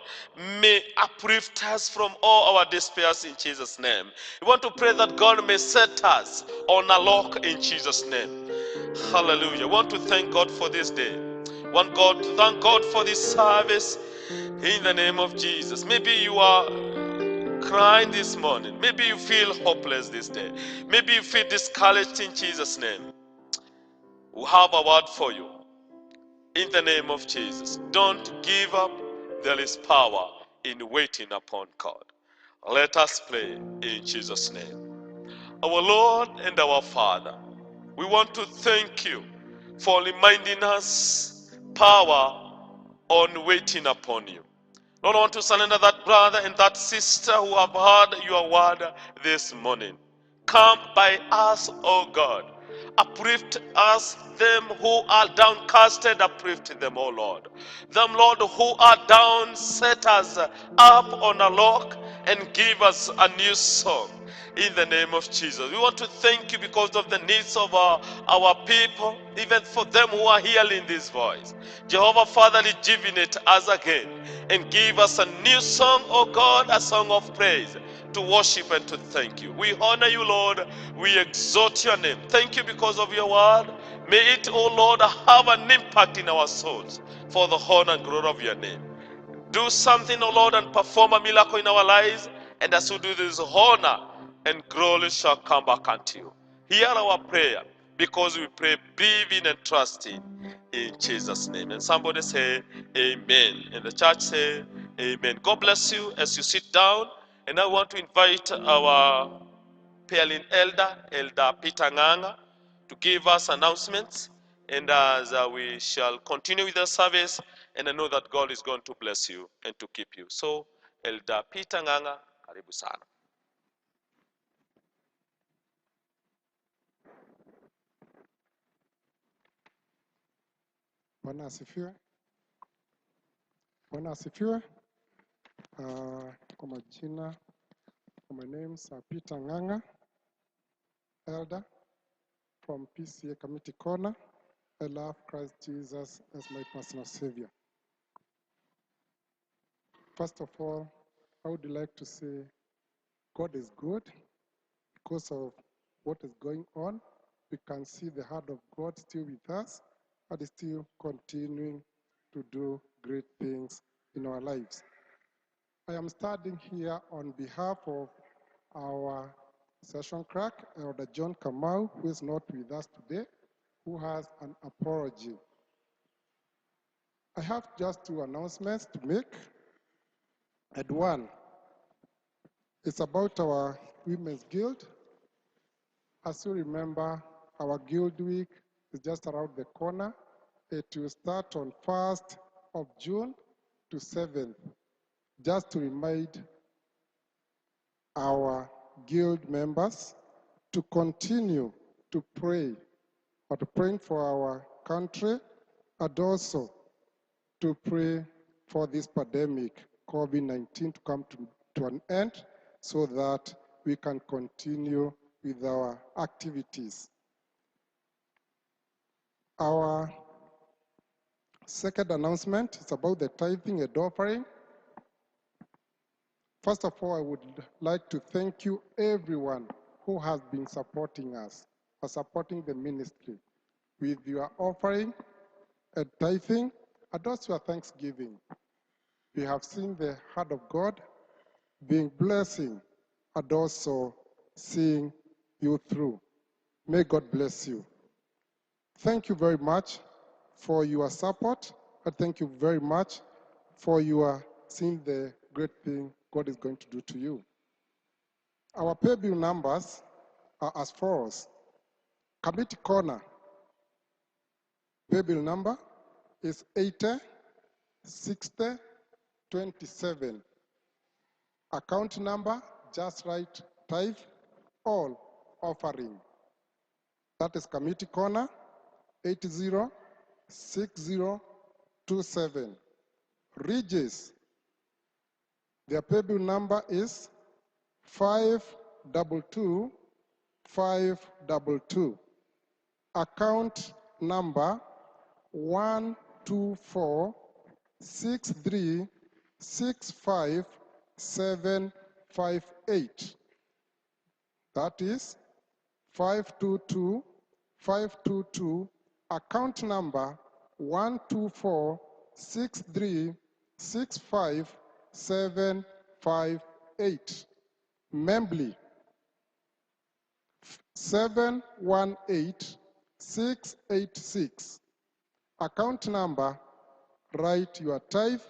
may uplift us from all our despairs in Jesus' name. We want to pray that God may set us on a rock in Jesus' name. Hallelujah. We want to thank God for this day. Want God to thank God for this service in the name of Jesus. Maybe you are crying this morning. Maybe you feel hopeless this day. Maybe you feel discouraged in Jesus' name. We have a word for you in the name of Jesus. Don't give up. There is power in waiting upon God. Let us pray in Jesus' name. Our Lord and our Father, we want to thank you for reminding us power on waiting upon you. Lord, I want to surrender that brother and that sister who have heard your word this morning. Come by us, O God. Uplift us, them who are downcasted, uplift them, O Lord. Them, Lord, who are down, set us up on a rock and give us a new song. In the name of Jesus. We want to thank you because of the needs of our people, even for them who are hearing this voice. Jehovah, Father, rejuvenate us again and give us a new song, oh God, a song of praise to worship and to thank you. We honor you, Lord. We exalt your name. Thank you because of your word. May it, oh Lord, have an impact in our souls for the honor and glory of your name. Do something, O Lord, and perform a miracle in our lives. And as we do this, honor and glory shall come back unto you. Hear our prayer, because we pray, believing and trusting in Jesus' name. And somebody say, Amen. And the church say, Amen. God bless you as you sit down. And I want to invite our Pearling Elder, Elder Peter Nganga, to give us announcements. And as we shall continue with the service, and I know that God is going to bless you and to keep you. So, Elder Peter Nganga, karibu sana. Bwana asifiwe. Bwana asifiwe. Kwa majina, my name is Peter Nganga, elder from PCA Committee Corner. I love Christ Jesus as my personal savior. First of all, I would like to say God is good because of what is going on. We can see the heart of God still with us and is still continuing to do great things in our lives. I am standing here on behalf of our session clerk, Elder John Kamau, who is not with us today, who has an apology. I have just two announcements to make. And one, it's about our Women's Guild. As you remember, our Guild Week is just around the corner. It will start on 1st of June to 7th, just to remind our Guild members to continue to pray, or to pray for our country, and also to pray for this pandemic, COVID-19, to come to an end so that we can continue with our activities. Our second announcement is about the tithing and offering. First of all, I would like to thank you, everyone who has been supporting us, or supporting the ministry with your offering and tithing, and also your thanksgiving. We have seen the heart of God being blessing and also seeing you through. May God bless you. Thank you very much for your support, and thank you very much for your seeing the great thing God is going to do to you. Our pay bill numbers are as follows. Committee Corner pay bill number is 80 60 27. Account number, just write tithe all offering. That is Committee Corner 806027. Regis, their pay bill number is 522522. Account number 12463655758. That is 522522. Account number 12463655758. Membly 718686. Account number, write your tithe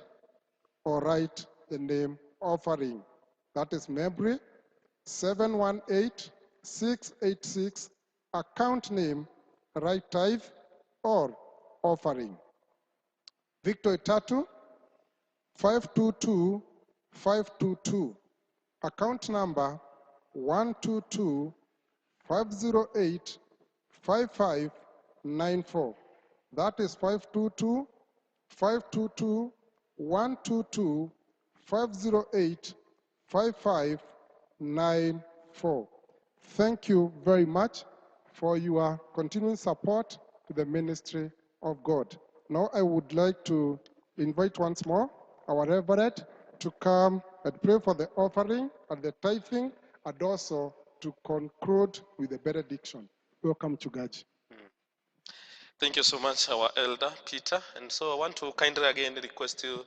or write the name offering. That is Membry 718686. Account name, write tithe or offering. Victor Itatu 522522. Account number 122-508-5594. That is 522-522-122-508-5594. Thank you very much for your continuing support to the ministry of God. Now I would like to invite once more our Reverend to come and pray for the offering and the tithing, and also to conclude with the benediction. Welcome to Gaji. Thank you so much, our elder Peter. And so I want to kindly again request you,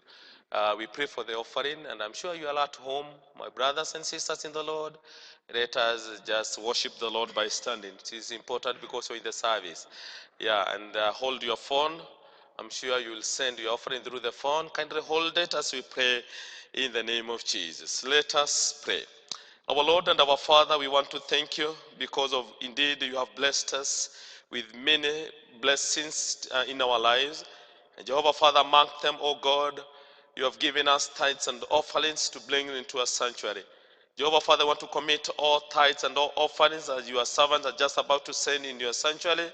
we pray for the offering, and I'm sure you are at home, my brothers and sisters in the Lord. Let us just worship the Lord by standing. It is important because you're in the service. Yeah, and hold your phone. I'm sure you will send your offering through the phone. Kindly hold it as we pray in the name of Jesus. Let us pray. Our Lord and our Father, we want to thank you because of indeed you have blessed us with many blessings in our lives. And Jehovah Father, among them, O God, you have given us tithes and offerings to bring into a sanctuary. Jehovah Father, I want to commit all tithes and all offerings that your servants are just about to send in your sanctuary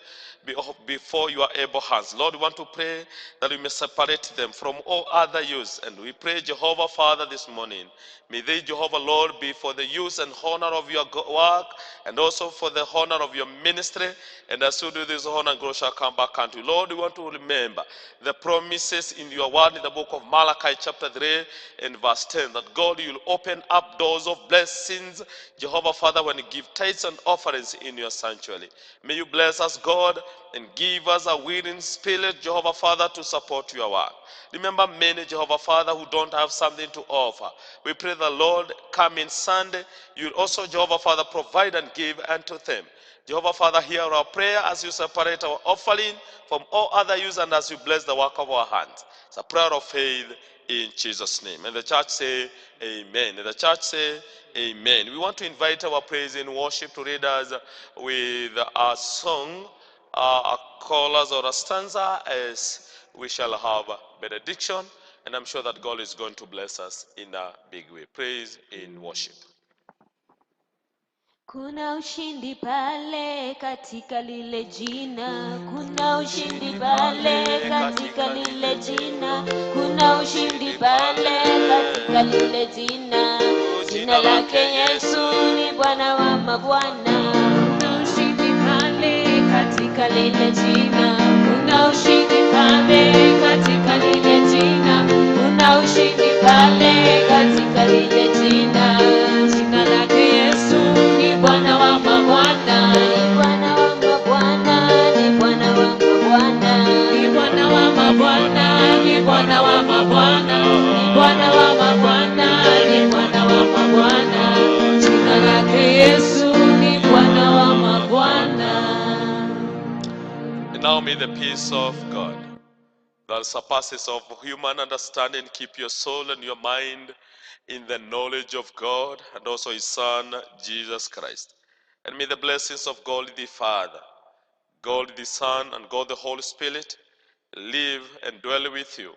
before your able hands. Lord, we want to pray that we may separate them from all other use. And we pray, Jehovah Father, this morning, may they, Jehovah Lord, be for the use and honor of your work and also for the honor of your ministry. And as you do this, honor and glory shall come back unto you. Lord, we want to remember the promises in your word in the book of Malachi chapter 3 and verse 10, that God, you will open up doors of blessings, Jehovah Father, when you give tithes and offerings in your sanctuary. May you bless us, God, and give us a willing spirit, Jehovah Father, to support your work. Remember many, Jehovah Father, who don't have something to offer. We pray the Lord, coming Sunday, you will also, Jehovah Father, provide and give unto them. Jehovah Father, hear our prayer as you separate our offering from all other use and as you bless the work of our hands. It's a prayer of faith in Jesus' name. And the church say, amen. And the church say, amen. We want to invite our praise and worship to read us with a song, a chorus or a stanza, as we shall have benediction. And I'm sure that God is going to bless us in a big way. Praise in worship. Kuna ushindi pale katika lile jina, kuna ushindi pale katika lile jina, kuna ushindi pale katika lile jina. Jina lake Yesu ni Bwana wa mabwana. Kuna ushindi pale katika lile jina, kuna ushindi pale katika lile jina, kuna ushindi pale katika lile jina. Jina lake Yesu ni Bwana wa mabwana, ni Bwana wa mabwana, ni Bwana wa mabwana, ni Bwana wa mabwana, ni Bwana wa mabwana, ni Bwana wa mabwana, ni Bwana wa mabwana. Jina lake Yesu ni Bwana wa mabwana. And now may the peace of God that surpasses of human understanding keep your soul and your mind in the knowledge of God and also his Son, Jesus Christ. And may the blessings of God the Father, God the Son, and God the Holy Spirit live and dwell with you.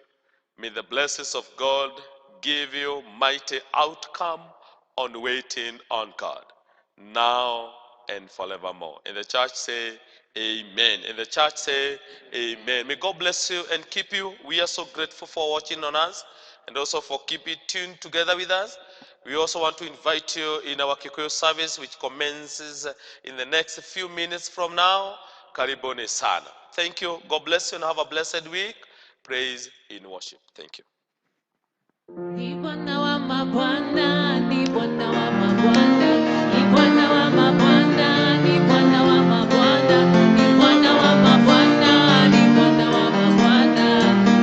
May the blessings of God give you mighty outcome on waiting on God, now and forevermore. And the church say, amen. And the church say, amen. May God bless you and keep you. We are so grateful for watching on us and also for keeping tuned together with us. We also want to invite you in our Kikuyu service, which commences in the next few minutes from now. Karibuni sana. Thank you. God bless you and have a blessed week. Praise in worship. Thank you. Ni Bwana wa mabwana, ni Bwana wa mabwana, ni Bwana wa mabwana, ni Bwana wa mabwana, ni Bwana wa mabwana, ni Bwana wa mabwana.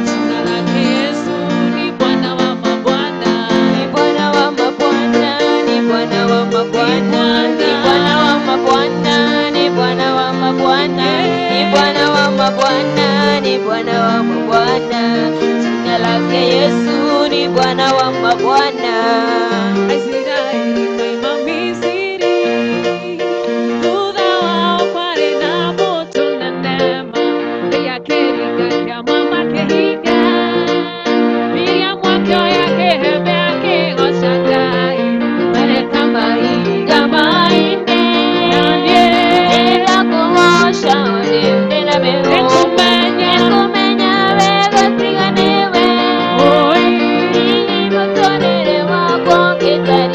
Jina lake Yesu ni Bwana wa mabwana, ni Bwana wa mabwana, ni Bwana wa mabwana, ni Bwana wa mabwana, ni Bwana wa mabwana, ni Bwana wa mabwana, ni Bwana wa mabwana. Jina lake Yesu ni Bwana wa mabwana. Israeli mema Misri, Yuda wao pale na moto na neema, ya keriga ya mama keriga, Miriam wakyo yake hebe yake oshagai, pale kama iga mainde, ila kumosha ode na beho, kumenya wewe triganewe. Thank you.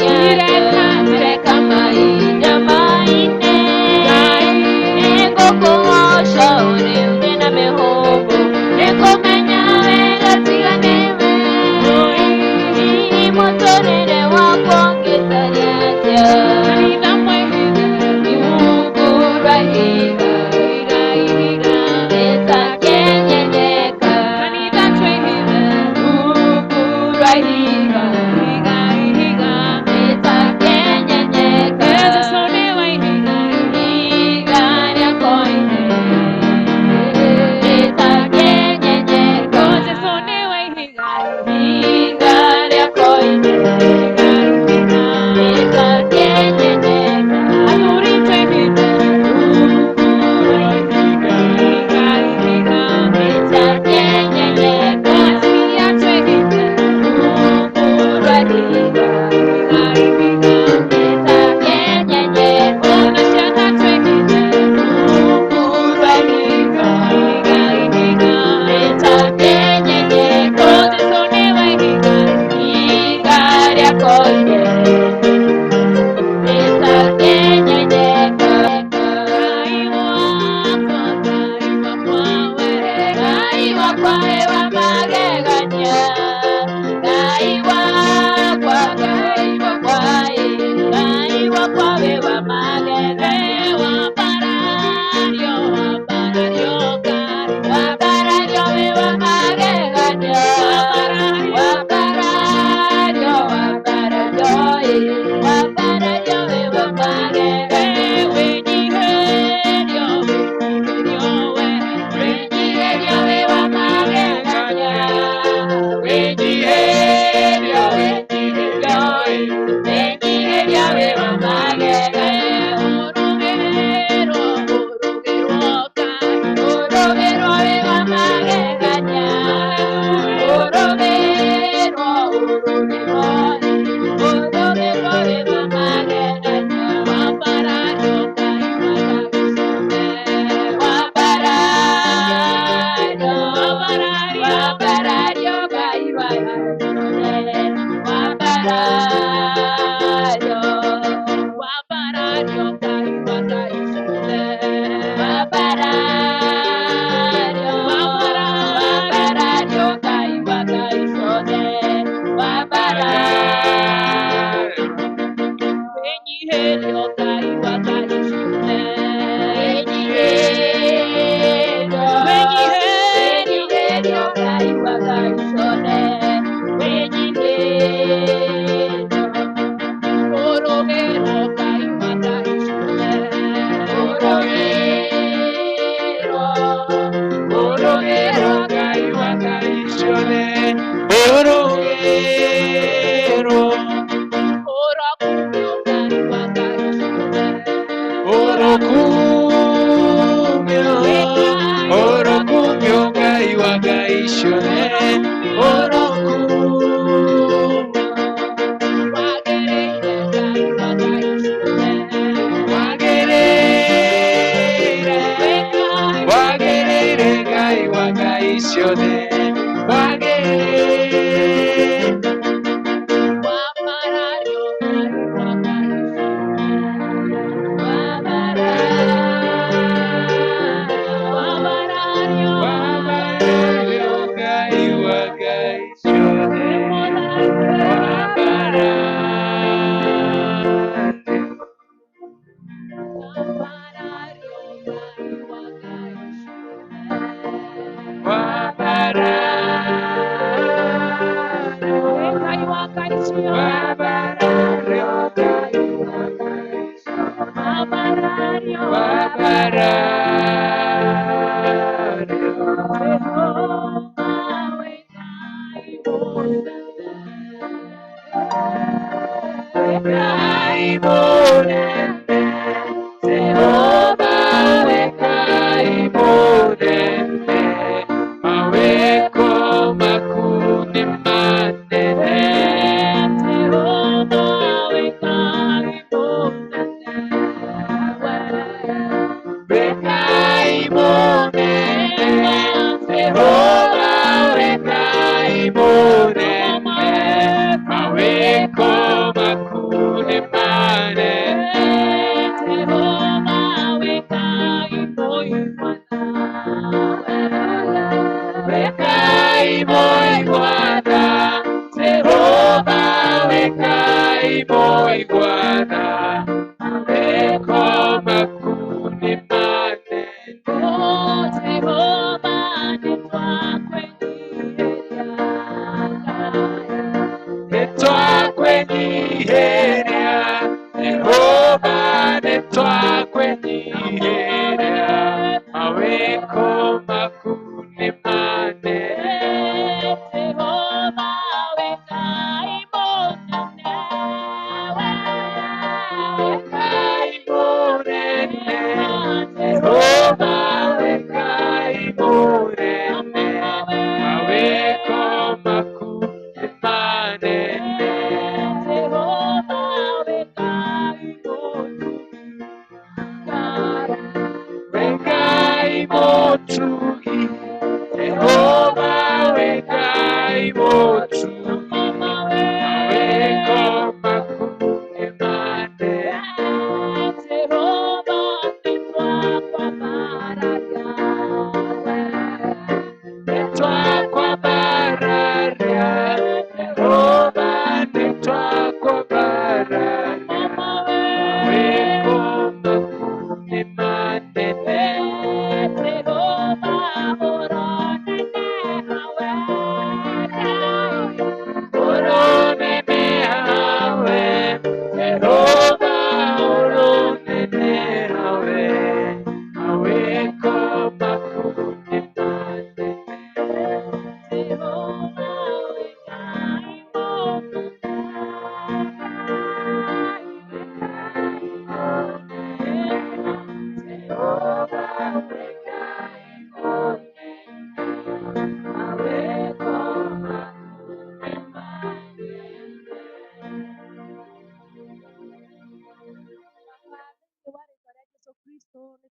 ciothe wagĩrĩire Ngai wa ngai ciothe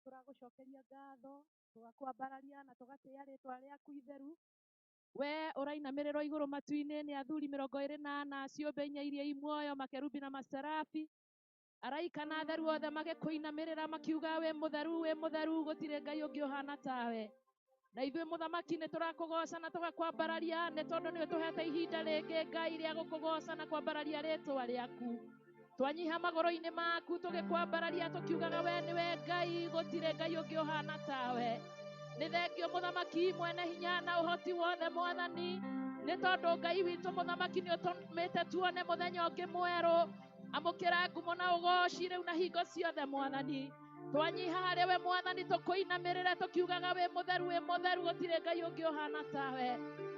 tũragucokeria ngatho tũgakwambararia na tũgatĩĩa rĩtwa rĩaku itheru. We ũrainamĩrĩrwo igũrũ matu-inĩ nĩ athuri 24 ciũmbe inya iria i muoyo, makerubi na maserafi, araika na atheru othe magĩkũinamĩrĩra makiuga wĩ mũtheru, gũtirĩ Ngai ũngĩ ũhana tawe. Na ithuĩ mũthamaki nĩ tũrakũgoca na tũgakwambararia nĩ tondũ nĩ ũtũhete ihinda rĩngĩ Ngai rĩa gũkũgoca na kwambararia rĩtwa rĩaku. Twanyiha magũrũ-inĩ maku tũgĩkwambararia tũkiugaga we nĩwe Ngai, gũtirĩ Ngai ũngĩ ũhana tawe. Nĩ thengio mũthamaki mwene hinya na ũhoti wothe Mwathani, nĩ tondũ Ngai witũ mũthamaki nĩ ũtũmĩte tuone mũthenya ũngĩ mwerũ. Amũkĩra ngumo na ũgoci rĩu na hingo ciothe Mwathani. Twanyiha harĩ we Mwathani tũkũinamĩrĩre tũkiugaga wĩ mũtheru, gũtirĩ Ngai ũngĩ ũhana tawe.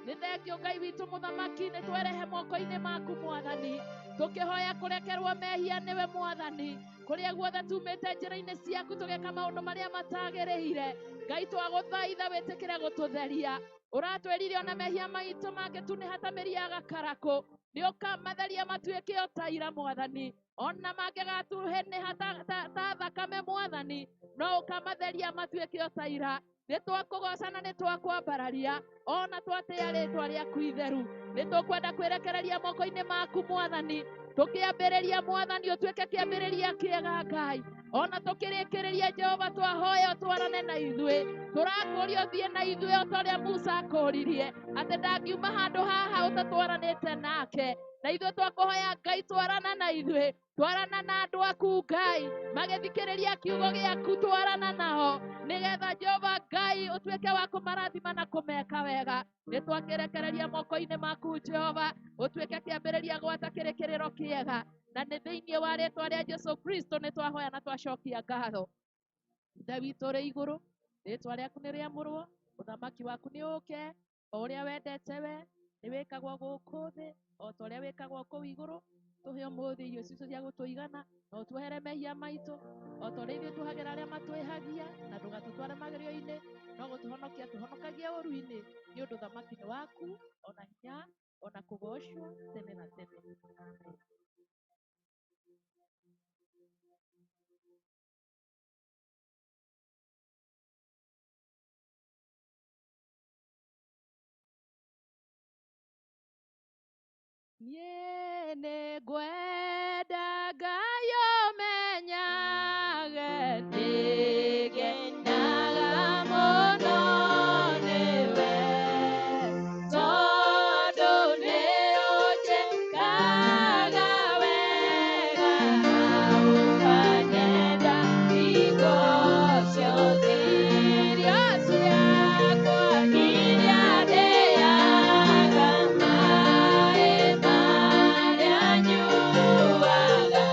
nĩ thengio Ngai witũ mũthamaki nĩ twerehe moko-inĩ maku Mwathani, tũkĩhoya kũrekerwo mehia nĩwe Mwathani, kũrĩa guothe tumĩte njĩra-inĩ ciaku tũgeka maũndũ marĩa matagĩrĩire. Ngai twagũthaitha wĩtĩkĩre gũtũtheria. Ũratwĩrire ona mehia maitũ mangĩtunĩha ta mĩri ya gakarakũ, nĩ ũkamatheria matuĩke o ta ira Mwathani, ona mangĩgatuhenĩha ta thakame Mwathani, no ũkamatheria matuĩke o ta ira. Nĩ twakũgoca na nĩ twakwambararia, ona twatĩa rĩtwa rĩaku itheru. Nĩ tũkwenda kwĩrekereria moko-inĩ maku Mwathani, tũkĩambĩrĩria Mwathani ũtuĩke kĩambĩrĩria kĩega Ngai, ona tũkĩrĩkĩrĩria Jehova twahoya ũtwarane na ithuĩ. Tũrakũria ũthiĩ na ithuĩ o ta ũrĩa Musa akũririe atĩ ndangiuma handũ haha ũtatwaranĩte nake. Na ithuĩ twakũhoya Ngai twarana na ithuĩ, twarana na andũ aku Ngai, magĩthikĩrĩria kiugo gĩaku twarana nao, nĩgetha Jehova Ngai ũtuĩke wa kũmarathima na kũmeka wega. Nĩ twakĩrekereria moko-inĩ maku Jehova, ũtuĩke kĩambĩrĩria gwata kĩrĩkĩrĩro kĩega, na nĩ thĩinĩ wa rĩtwa rĩa Jesũ Kristo nĩ twahoya na twacokia ngatho. Ithe witũ ũrĩ igũrũ, rĩtwa rĩaku nĩ rĩamũrwo, ũthamaki waku nĩ ũke, o ũrĩa wendete we, nĩ wĩkagwo gũkũ thĩ, o ta ũrĩa wĩkagwo kũu igũrũ. Tũhe ũmũthĩ irio citũ cia gũtũigana, na ũtuohere mehia maitũ, o ta ũrĩa ithuĩ tuohagĩra arĩa matwĩhagia, na ndũgatũtware magerio-inĩ, no gũtũhonokia tũhonokagie ũru-inĩ, nĩ ũndũ ũthamaki nĩ waku, ona hinya, ona kũgocwo tene na tene. Amen. Niĩ nĩ ngwenda Ngai ũmenyage, nĩngenaga mũno nĩwe, tondũ nĩ ũnjĩkaga wega, ũkanyenda hingo ciothe. Irio ciakwa iria ndĩaga, maĩ marĩa nyuaga,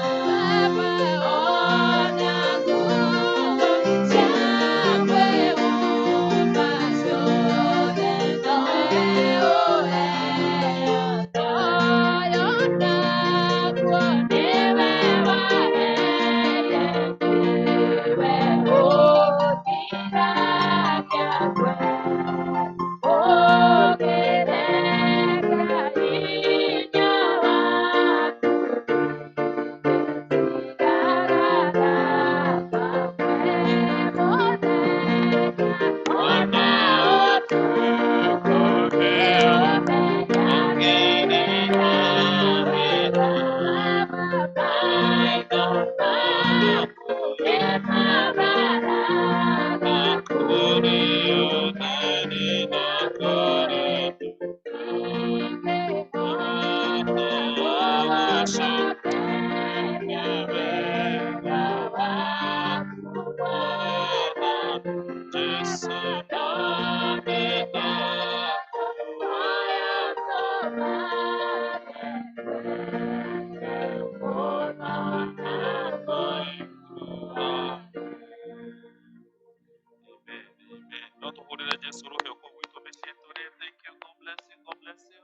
ona nguo cia kwĩhumba ciothe nowe ũheaga. Ũyũ naguo nĩwe waheire, nĩwe ũgiragia kwe, ũkĩreka hinya waku ũtigaragara pamwe mũthenya ona ũtukũ, nĩũmenyagĩrĩra wega, maitho maku nĩ mabaraga kũrĩ ũtheri na kũrĩ ũgacokeria wega waku Bwana Jesũ nomenya moyo tũmage mũno na kũiguana. No tũhũrĩre Jesũ rũhĩ kũu gwitũ mĩciĩ tũrĩ. Thank you. God bless you. God bless you.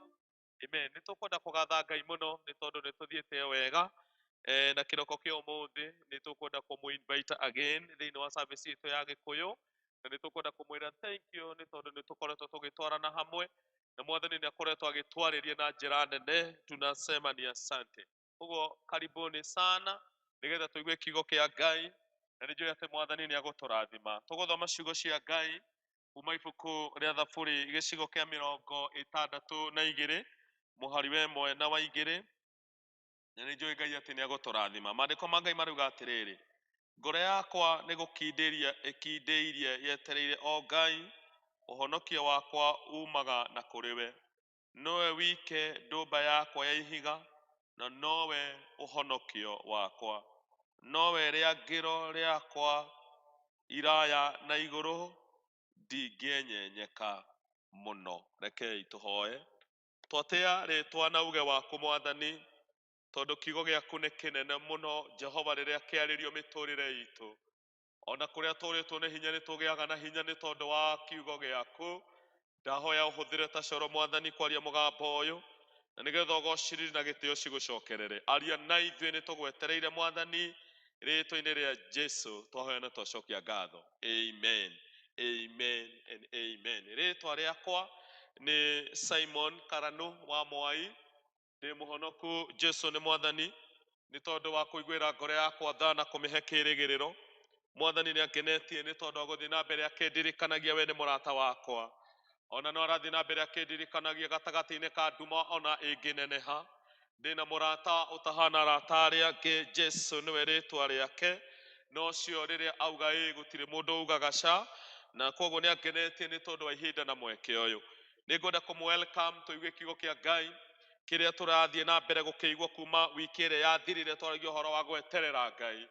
Amen. Nĩ tũkwenda kũgatha Ngai mũno nĩ tondũ nĩ tũthiĩte wega na kĩroko kĩa ũmũthĩ nĩ tũkwenda kũmũ-invite again thĩinĩ wa service itũ ya Gĩkũyũ, na nĩ tũkwenda kũmwĩra thank you nĩ tondũ nĩ tũkoretwo tũgĩtwarana hamwe na Mwathani nĩ akoretwo agĩtwarĩria na njĩra nene. Tunasema ni asante. Ũguo karibuni sana nĩgetha tũigue kiugo kĩa Ngai, na nĩ njũĩ atĩ Mwathani nĩ agũtũrathima. Tũgũthoma ciugo cia Ngai kuma ibuku rĩa Thaburi gĩcigo kĩa 62 mũhari wa 1 na wa 2, na nĩ njũĩ Ngai atĩ nĩ agũtũrathima. Maandĩko ma Ngai marauga atĩrĩrĩ: ngoro yakwa nĩ gũkindĩria ĩkindĩirie yetereire o Ngai, ũhonokio wakwa umaga na kũrĩ we. Nowe wike ndũmba yakwa ya ihiga, na nowe ũhonokio wakwa. Nowe rĩangĩro rĩakwa iraya na igũrũ, ndingĩenyenyeka mũno. Rekei tũhoe. Twatĩa rĩtwa na uge waku Mwathani, tondũ kiugo gĩaku nĩ kĩnene mũno Jehova rĩrĩa kĩarĩrio mĩtũrĩre itũ. Ona kũrĩa tũrĩtwo nĩ hinya nĩ tũgĩaga na hinya nĩ tondũ wa kiugo gĩaku. ndahoya uhuthire ta coro mwathani kwaria mugambo uyu na nigetha ugociriri na gitio cigucokerere aria na ithuĩ nĩ tũgwetereire mwathani rĩtwa-inĩ rĩa Jesu twahoya na twacokia ngatho. Amen, amen and amen. Rĩtwa rĩakwa nĩ Simon Karanu wa Mwai, ndĩ mũhonoku. Jesu nĩ mwathani, nĩ tondũ wa kũiguĩra ngoro yakwa tha na kũmĩhe kĩĩrĩgĩrĩro. Mwathani nĩ angenetie nĩ tondũ wa gũthiĩ na mbere akĩndirikanagia we nĩ mũrata wakwa, ona no arathiĩ na mbere akĩndirikanagia gatagatĩ-inĩ ka nduma ona ĩngĩneneha ndĩna mũrata ũtahana arata arĩa angĩ. Jesu nĩwe rĩtwa rĩake, no cio rĩrĩa auga gũtirĩ mũndũ ugaga ca, na koguo nĩ angenetie nĩ tondũ wa ihinda na mweke ũyũ. Nĩ ngwenda kũmwelcome tũigue kiugo kĩa Ngai kĩrĩa tũrathiĩ na mbere gũkĩigua kuma wiki ĩrĩa yathirire twaragia ũhoro wa gweterera Ngai.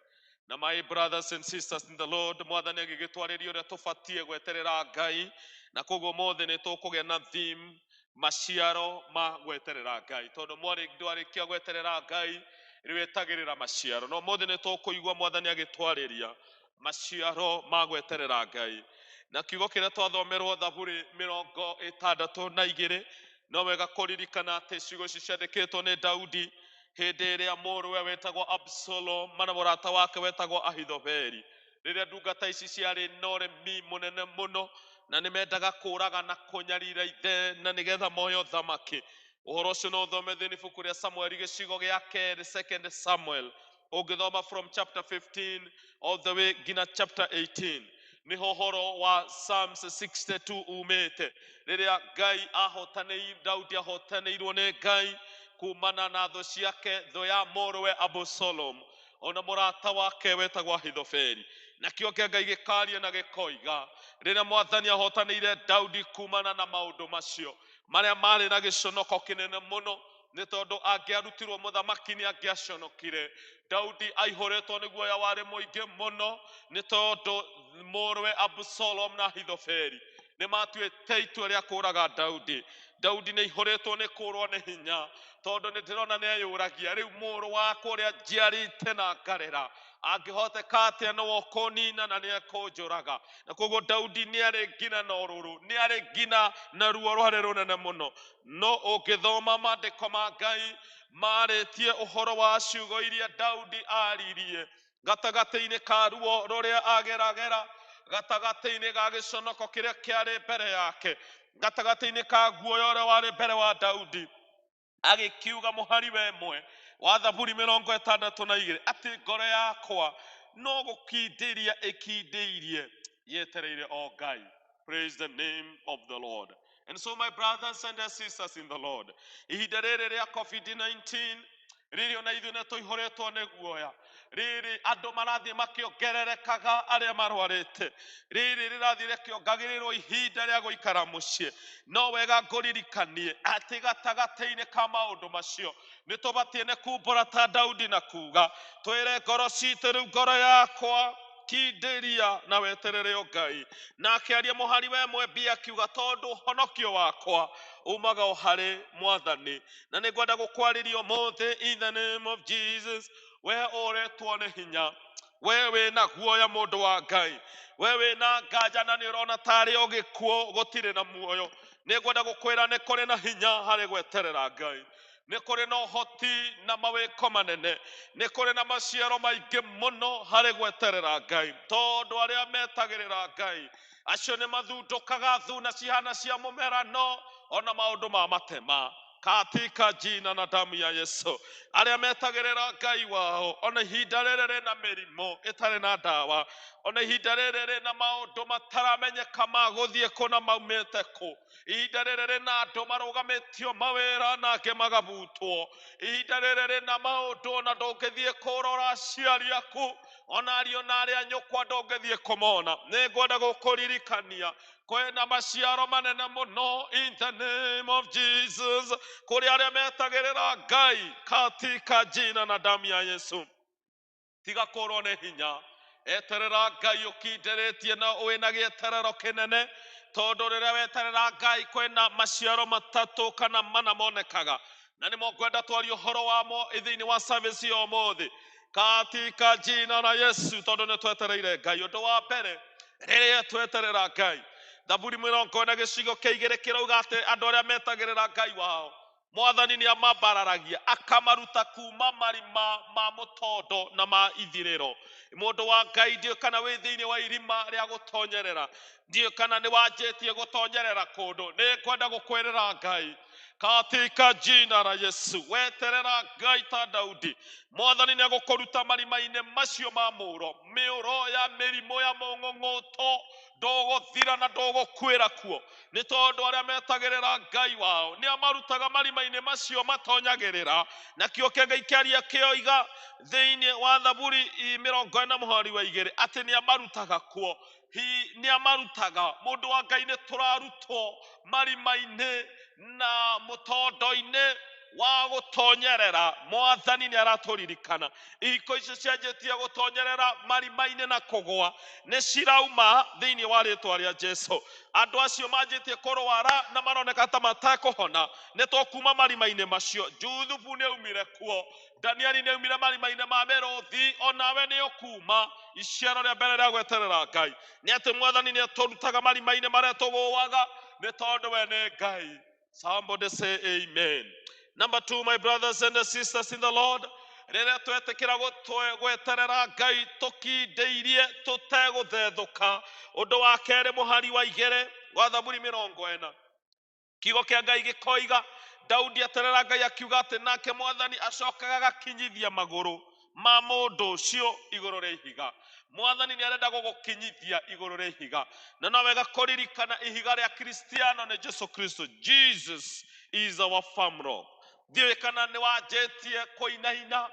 Na my brothers and sisters in the Lord, mwathani agĩgĩtwarĩria ũrĩa tũbatiĩ gweterera Ngai, na koguo mothe nĩ tũkũgĩa na theme maciaro ma gweterera Ngai, tondũ ndwarĩkia gweterera Ngai rĩwetagĩrĩra maciaro. No mothe nĩ tũkũigua mwathani agĩtwarĩria maciaro ma gweterera Ngai. Na kiugo kĩrĩa twathomerwo Thaburi 62, no wega kũririkana atĩ ciugo ici ciandĩkĩtwo nĩ Daudi hĩndĩ ĩrĩa mũrũwe wetagwo Absalom na mũrata wake wetagwo Ahithofeli, rĩrĩa ndungata ici ciarĩ na ũremi mũnene mũno na nĩ mendaga kũũraga na kũnyarira ithe na nĩgetha moyo thamaki. Ũhoro ũcio no ũthome thĩinĩ ibuku rĩa Samueli gĩcigo gĩa kerĩ, 2 Samuel, ũngĩthoma from chapter 15 all the way nginya chapter 18. Nĩho ũhoro wa Psalms 62 umĩte, rĩrĩa Ngai Daudi ahotanĩirwo nĩ Ngai kumana na thũ ciake, thũ ya mũrũwe Absalom ona mũrata wake wetagwo Ahithofeli. Na kĩo kĩa Ngai gĩkaria na gĩkoiga rĩrĩa mwathani ahotanĩire Daudi kumana na maũndũ macio marĩa marĩ na gĩconoko kĩnene mũno, nĩ tondũ angĩarutirwo mũthamaki nĩ angĩaconokire. Daudi aihũrĩtwo nĩ guoya warĩ mũingĩ mũno nĩ tondũ mũrũwe Absalom na Ahithofeli nĩ matuĩte itua rĩa kũũraga Daudi. Daudi nĩ aihũrĩtwo nĩ kũũrwo nĩ hinya tondũ nĩ ndĩrona nĩ eyũragia, rĩu mũrũ wakwa ũrĩa njiarĩte na ngarera angĩhoteka atĩa no kũnina na nĩ ekũnjũraga. Na koguo Daudi nĩ arĩ ngina na ũrũrũ, nĩ arĩ ngina na ruo rwarĩ rũnene mũno. No ũngĩthoma maandĩko ma Ngai marĩtie ũhoro wa ciugo iria Daudi aririe gatagatĩ-inĩ ka ruo rũrĩa ageragera, gatagatĩ-inĩ ga gĩconoko kĩrĩa kĩarĩ mbere yake, gatagatĩ-inĩ ka guoya ũrĩa warĩ mbere wa Daudi, agĩkiuga mũhari we mwe wa Thaburi 62 atĩ ngoro yakwa no gũkindĩria ĩkindĩirie yetereire o Ngai. Praise the name of the Lord. And so my brothers and sisters in the Lord, ihinda rĩrĩ rĩa COVID-19 rĩrĩ ona ithuĩ nĩ tũihũrĩtwo nĩ guoya, rĩrĩ andũ marathiĩ makĩongererekaga arĩa marwarĩte, rĩrĩ rĩrathiĩ rĩkĩongagĩrĩrwo ihinda rĩa gũikara mũciĩ. No wega ngũririkanie atĩ gatagatĩ-inĩ ka maũndũ macio nĩ tũbatiĩ nĩ kumbũra ta Daudi na kuga twĩre ngoro citũ, rĩu ngoro yakwa kindĩria na weterere o Ngai. Na akĩaria mũhari we mwe mbia akiuga tondũ ũhonokio wakwa umaga o harĩ mwathani. Na nĩ ngwenda gũkwarĩria ũmũthĩ in the name of Jesus, we ũretwo nĩ hinya, we wĩna guoya mũndũ wa Ngai, we wĩna nganja na nĩ ũrona tarĩ o gĩkuũ gũtirĩ na muoyo, nĩ ngwenda gũkwĩra nĩ kũrĩ na hinya harĩ gweterera Ngai. Nĩ kũrĩ na ũhoti na mawĩko manene, nĩ kũrĩ na maciaro maingĩ mũno harĩ gweterera Ngai, tondũ arĩa metagĩrĩra Ngai acio nĩ mathundũkaga thuna cihana cia mũmera, no ona maũndũ ma matema katika jina na damu ya Yesu. Arĩa metagĩrĩra Ngai wao ona ihinda rĩrĩ rĩna mĩrimũ ĩtarĩ na ndawa, ona ihinda rĩrĩ rĩna maũndũ mataramenyeka ma gũthiĩ kũ na maumĩte kũ, ihinda rĩrĩ rĩna andũ marũgamĩtio mawĩra na angĩ magabutwo, ihinda rĩrĩ rĩna maũndũ ona ndũngĩthiĩ kũrora aciari aku, ona ariũ na arĩa nyũkwa ndũngĩthiĩ kũmona. Nĩ ngwenda gũkũririkania kwĩna maciaro manene mũno in the name of Jesus kũrĩ arĩa metagĩrĩra Ngai katika jina na damu ya Yesu. Tiga kũrwo nĩ hinya, eterera Ngai ũkindĩrĩtie na wĩna gĩeterero kĩnene, tondũ rĩrĩa weterera Ngai kwĩna maciaro matatũ kana mana monekaga, na nĩmo ngwenda twarie ũhoro wamo thĩinĩ wa service ya ũmũthĩ katika jina la Yesu, tondũ nĩ twetereire Ngai. Ũndũ wa mbere rĩrĩa tweterera Ngai Thaburi 40 gĩcigo kĩa 2 kĩrauga atĩ andũ arĩa metagĩrĩra Ngai wao Mwathani nĩ amabararagia akamaruta kuma marima ma mũtondo na ma ithirĩro. Mũndũ wa Ngai, ndiũ kana wĩ thĩinĩ wa irima rĩa gũtonyerera, ndiũ kana nĩ wanjĩtie gũtonyerera kũndũ. Nĩ kwenda gũkwĩrĩra Ngai katika jina la Yesu, weterera Ngai ta Daudi. Mwathani nĩ agũkũruta marima-inĩ macio ma mũro, mĩũro ya mĩrimũ ya mũng'ũng'ũto ndũgũthira na ndũgũkuĩra kuo, nĩ tondũ arĩa metagĩrĩra Ngai wao nĩ amarutaga marima-inĩ macio matonyagĩrĩra. Nakĩo Ngai kĩaria kĩoiga thĩinĩ wa Thaburi 40:2 atĩ nĩ amarutaga kuo. Nĩ amarutaga. Mũndũ wa Ngai, nĩ tũrarutwo marima-inĩ na mũtondo-inĩ wa gũtonyerera. Mwathani nĩ aratũririkana ihiko icio cianjĩtie gũtonyerera marima-inĩ na kũgwa, nĩ cirauma thĩinĩ wa rĩtwa rĩa Jesũ. Andũ acio manjĩtie kũrwara na maroneka ta matekũhona, nĩ tũkuma marima-inĩ macio. Juthubu nĩ aumire kuo, Danieli nĩ aumire marima-inĩ ma mĩrũthi, onawe nĩ ũkuma. Iciaro rĩa mbere rĩa gweterera Ngai nĩ atĩ Mwathani nĩ atũrutaga marima-inĩ marĩa tũgũaga, nĩ tondũ we nĩ Ngai. Somebody say amen. Number 2, my brothers and sisters in the Lord, rĩrĩa twetĩkĩra gweterera Ngai tũkindĩirie tũtegũthethũka. Ũndũ wa kerĩ, mũhari wa 2 wa Thaburi 40, kiugo kĩa Ngai gĩkoiga Daudi aterera Ngai akiuga atĩ nake Mwathani acokaga agakinyithia magũrũ ma mũndũ ũcio igũrũ rĩa ihiga. Mwathani nĩ arenda gũgũkinyithia igũrũ rĩa ihiga, na no wega kũririkana ihiga rĩa Kristiano nĩ Jesu Kristo. Jesus is our firm rock. Ndiũĩ kana nĩ wanjĩtie kũinaina,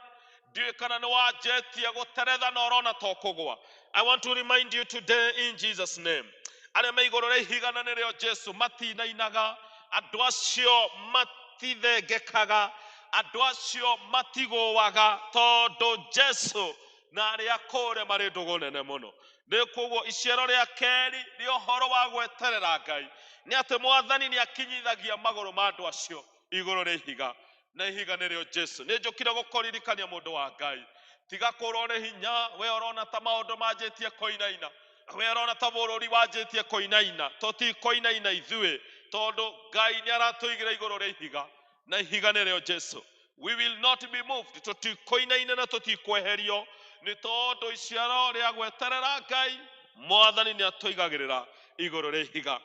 ndiũĩ kana nĩ wanjĩtie gũteretha na ũrona ta ũkũgwa. I want to remind you today in Jesus name, arĩa me igũrũ rĩa ihiga na nĩrĩo Jesu matinainaga, andũ acio matithengekaga, andũ acio matigũaga, tondũ Jesu na arĩa akũre marĩ ndũgũ nene mũno. Nĩ koguo iciaro rĩa kerĩ nĩ ũhoro wa gweterera Ngai, nĩ atĩ Mwathani nĩ akinyithagia magũrũ ma andũ acio igũrũ rĩa ihiga, na ihiga nĩrĩo Jesu. Nĩ njũkire gũkũririkania mũndũ wa Ngai, tiga kũrwo nĩ hinya. We ũrona ta maũndũ manjĩtie kũinaina, we ũrona ta bũrũri wanjĩtie kũinaina. Tũtikũinaina ithuĩ, tondũ Ngai nĩ aratũigĩra igũrũ rĩa ihiga, na ihiga nĩrĩo Jesu. We will not be moved. Tũtikũinaina na tũtikweherio, nĩ tondũ iciaro rĩa gweterera Ngai Mwathani nĩ atũigagĩrĩra igũrũ rĩa ihiga.